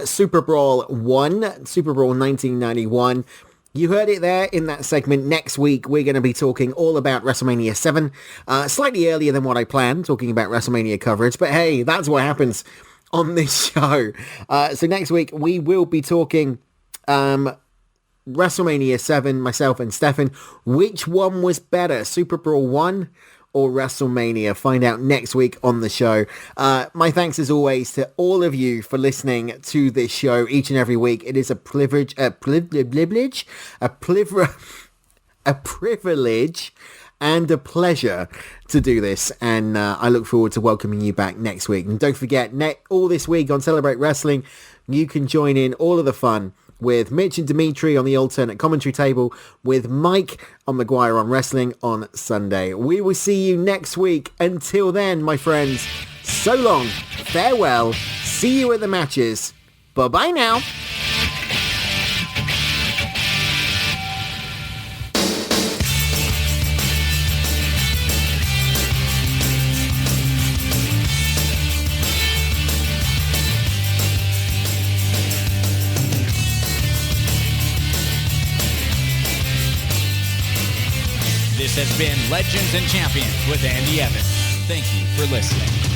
Super Brawl 1, Super Brawl 1991. You heard it there in that segment. Next week, we're going to be talking all about WrestleMania 7, slightly earlier than what I planned, talking about WrestleMania coverage, but hey, that's what happens on this show. So next week, we will be talking WrestleMania 7, myself and Stefan. Which one was better, Super Brawl 1 or WrestleMania? Find out next week on the show. My thanks as always to all of you for listening to this show each and every week. It is a privilege and a pleasure to do this, and I look forward to welcoming you back next week. And don't forget, all this week on Celebrate Wrestling, you can join in all of the fun with Mitch and Dimitri on the alternate commentary table, with Mike on Maguire on Wrestling on Sunday. We will see you next week. Until then, my friends, so long, farewell, see you at the matches. Bye-bye now. This has been Legends and Champions with Andy Evans. Thank you for listening.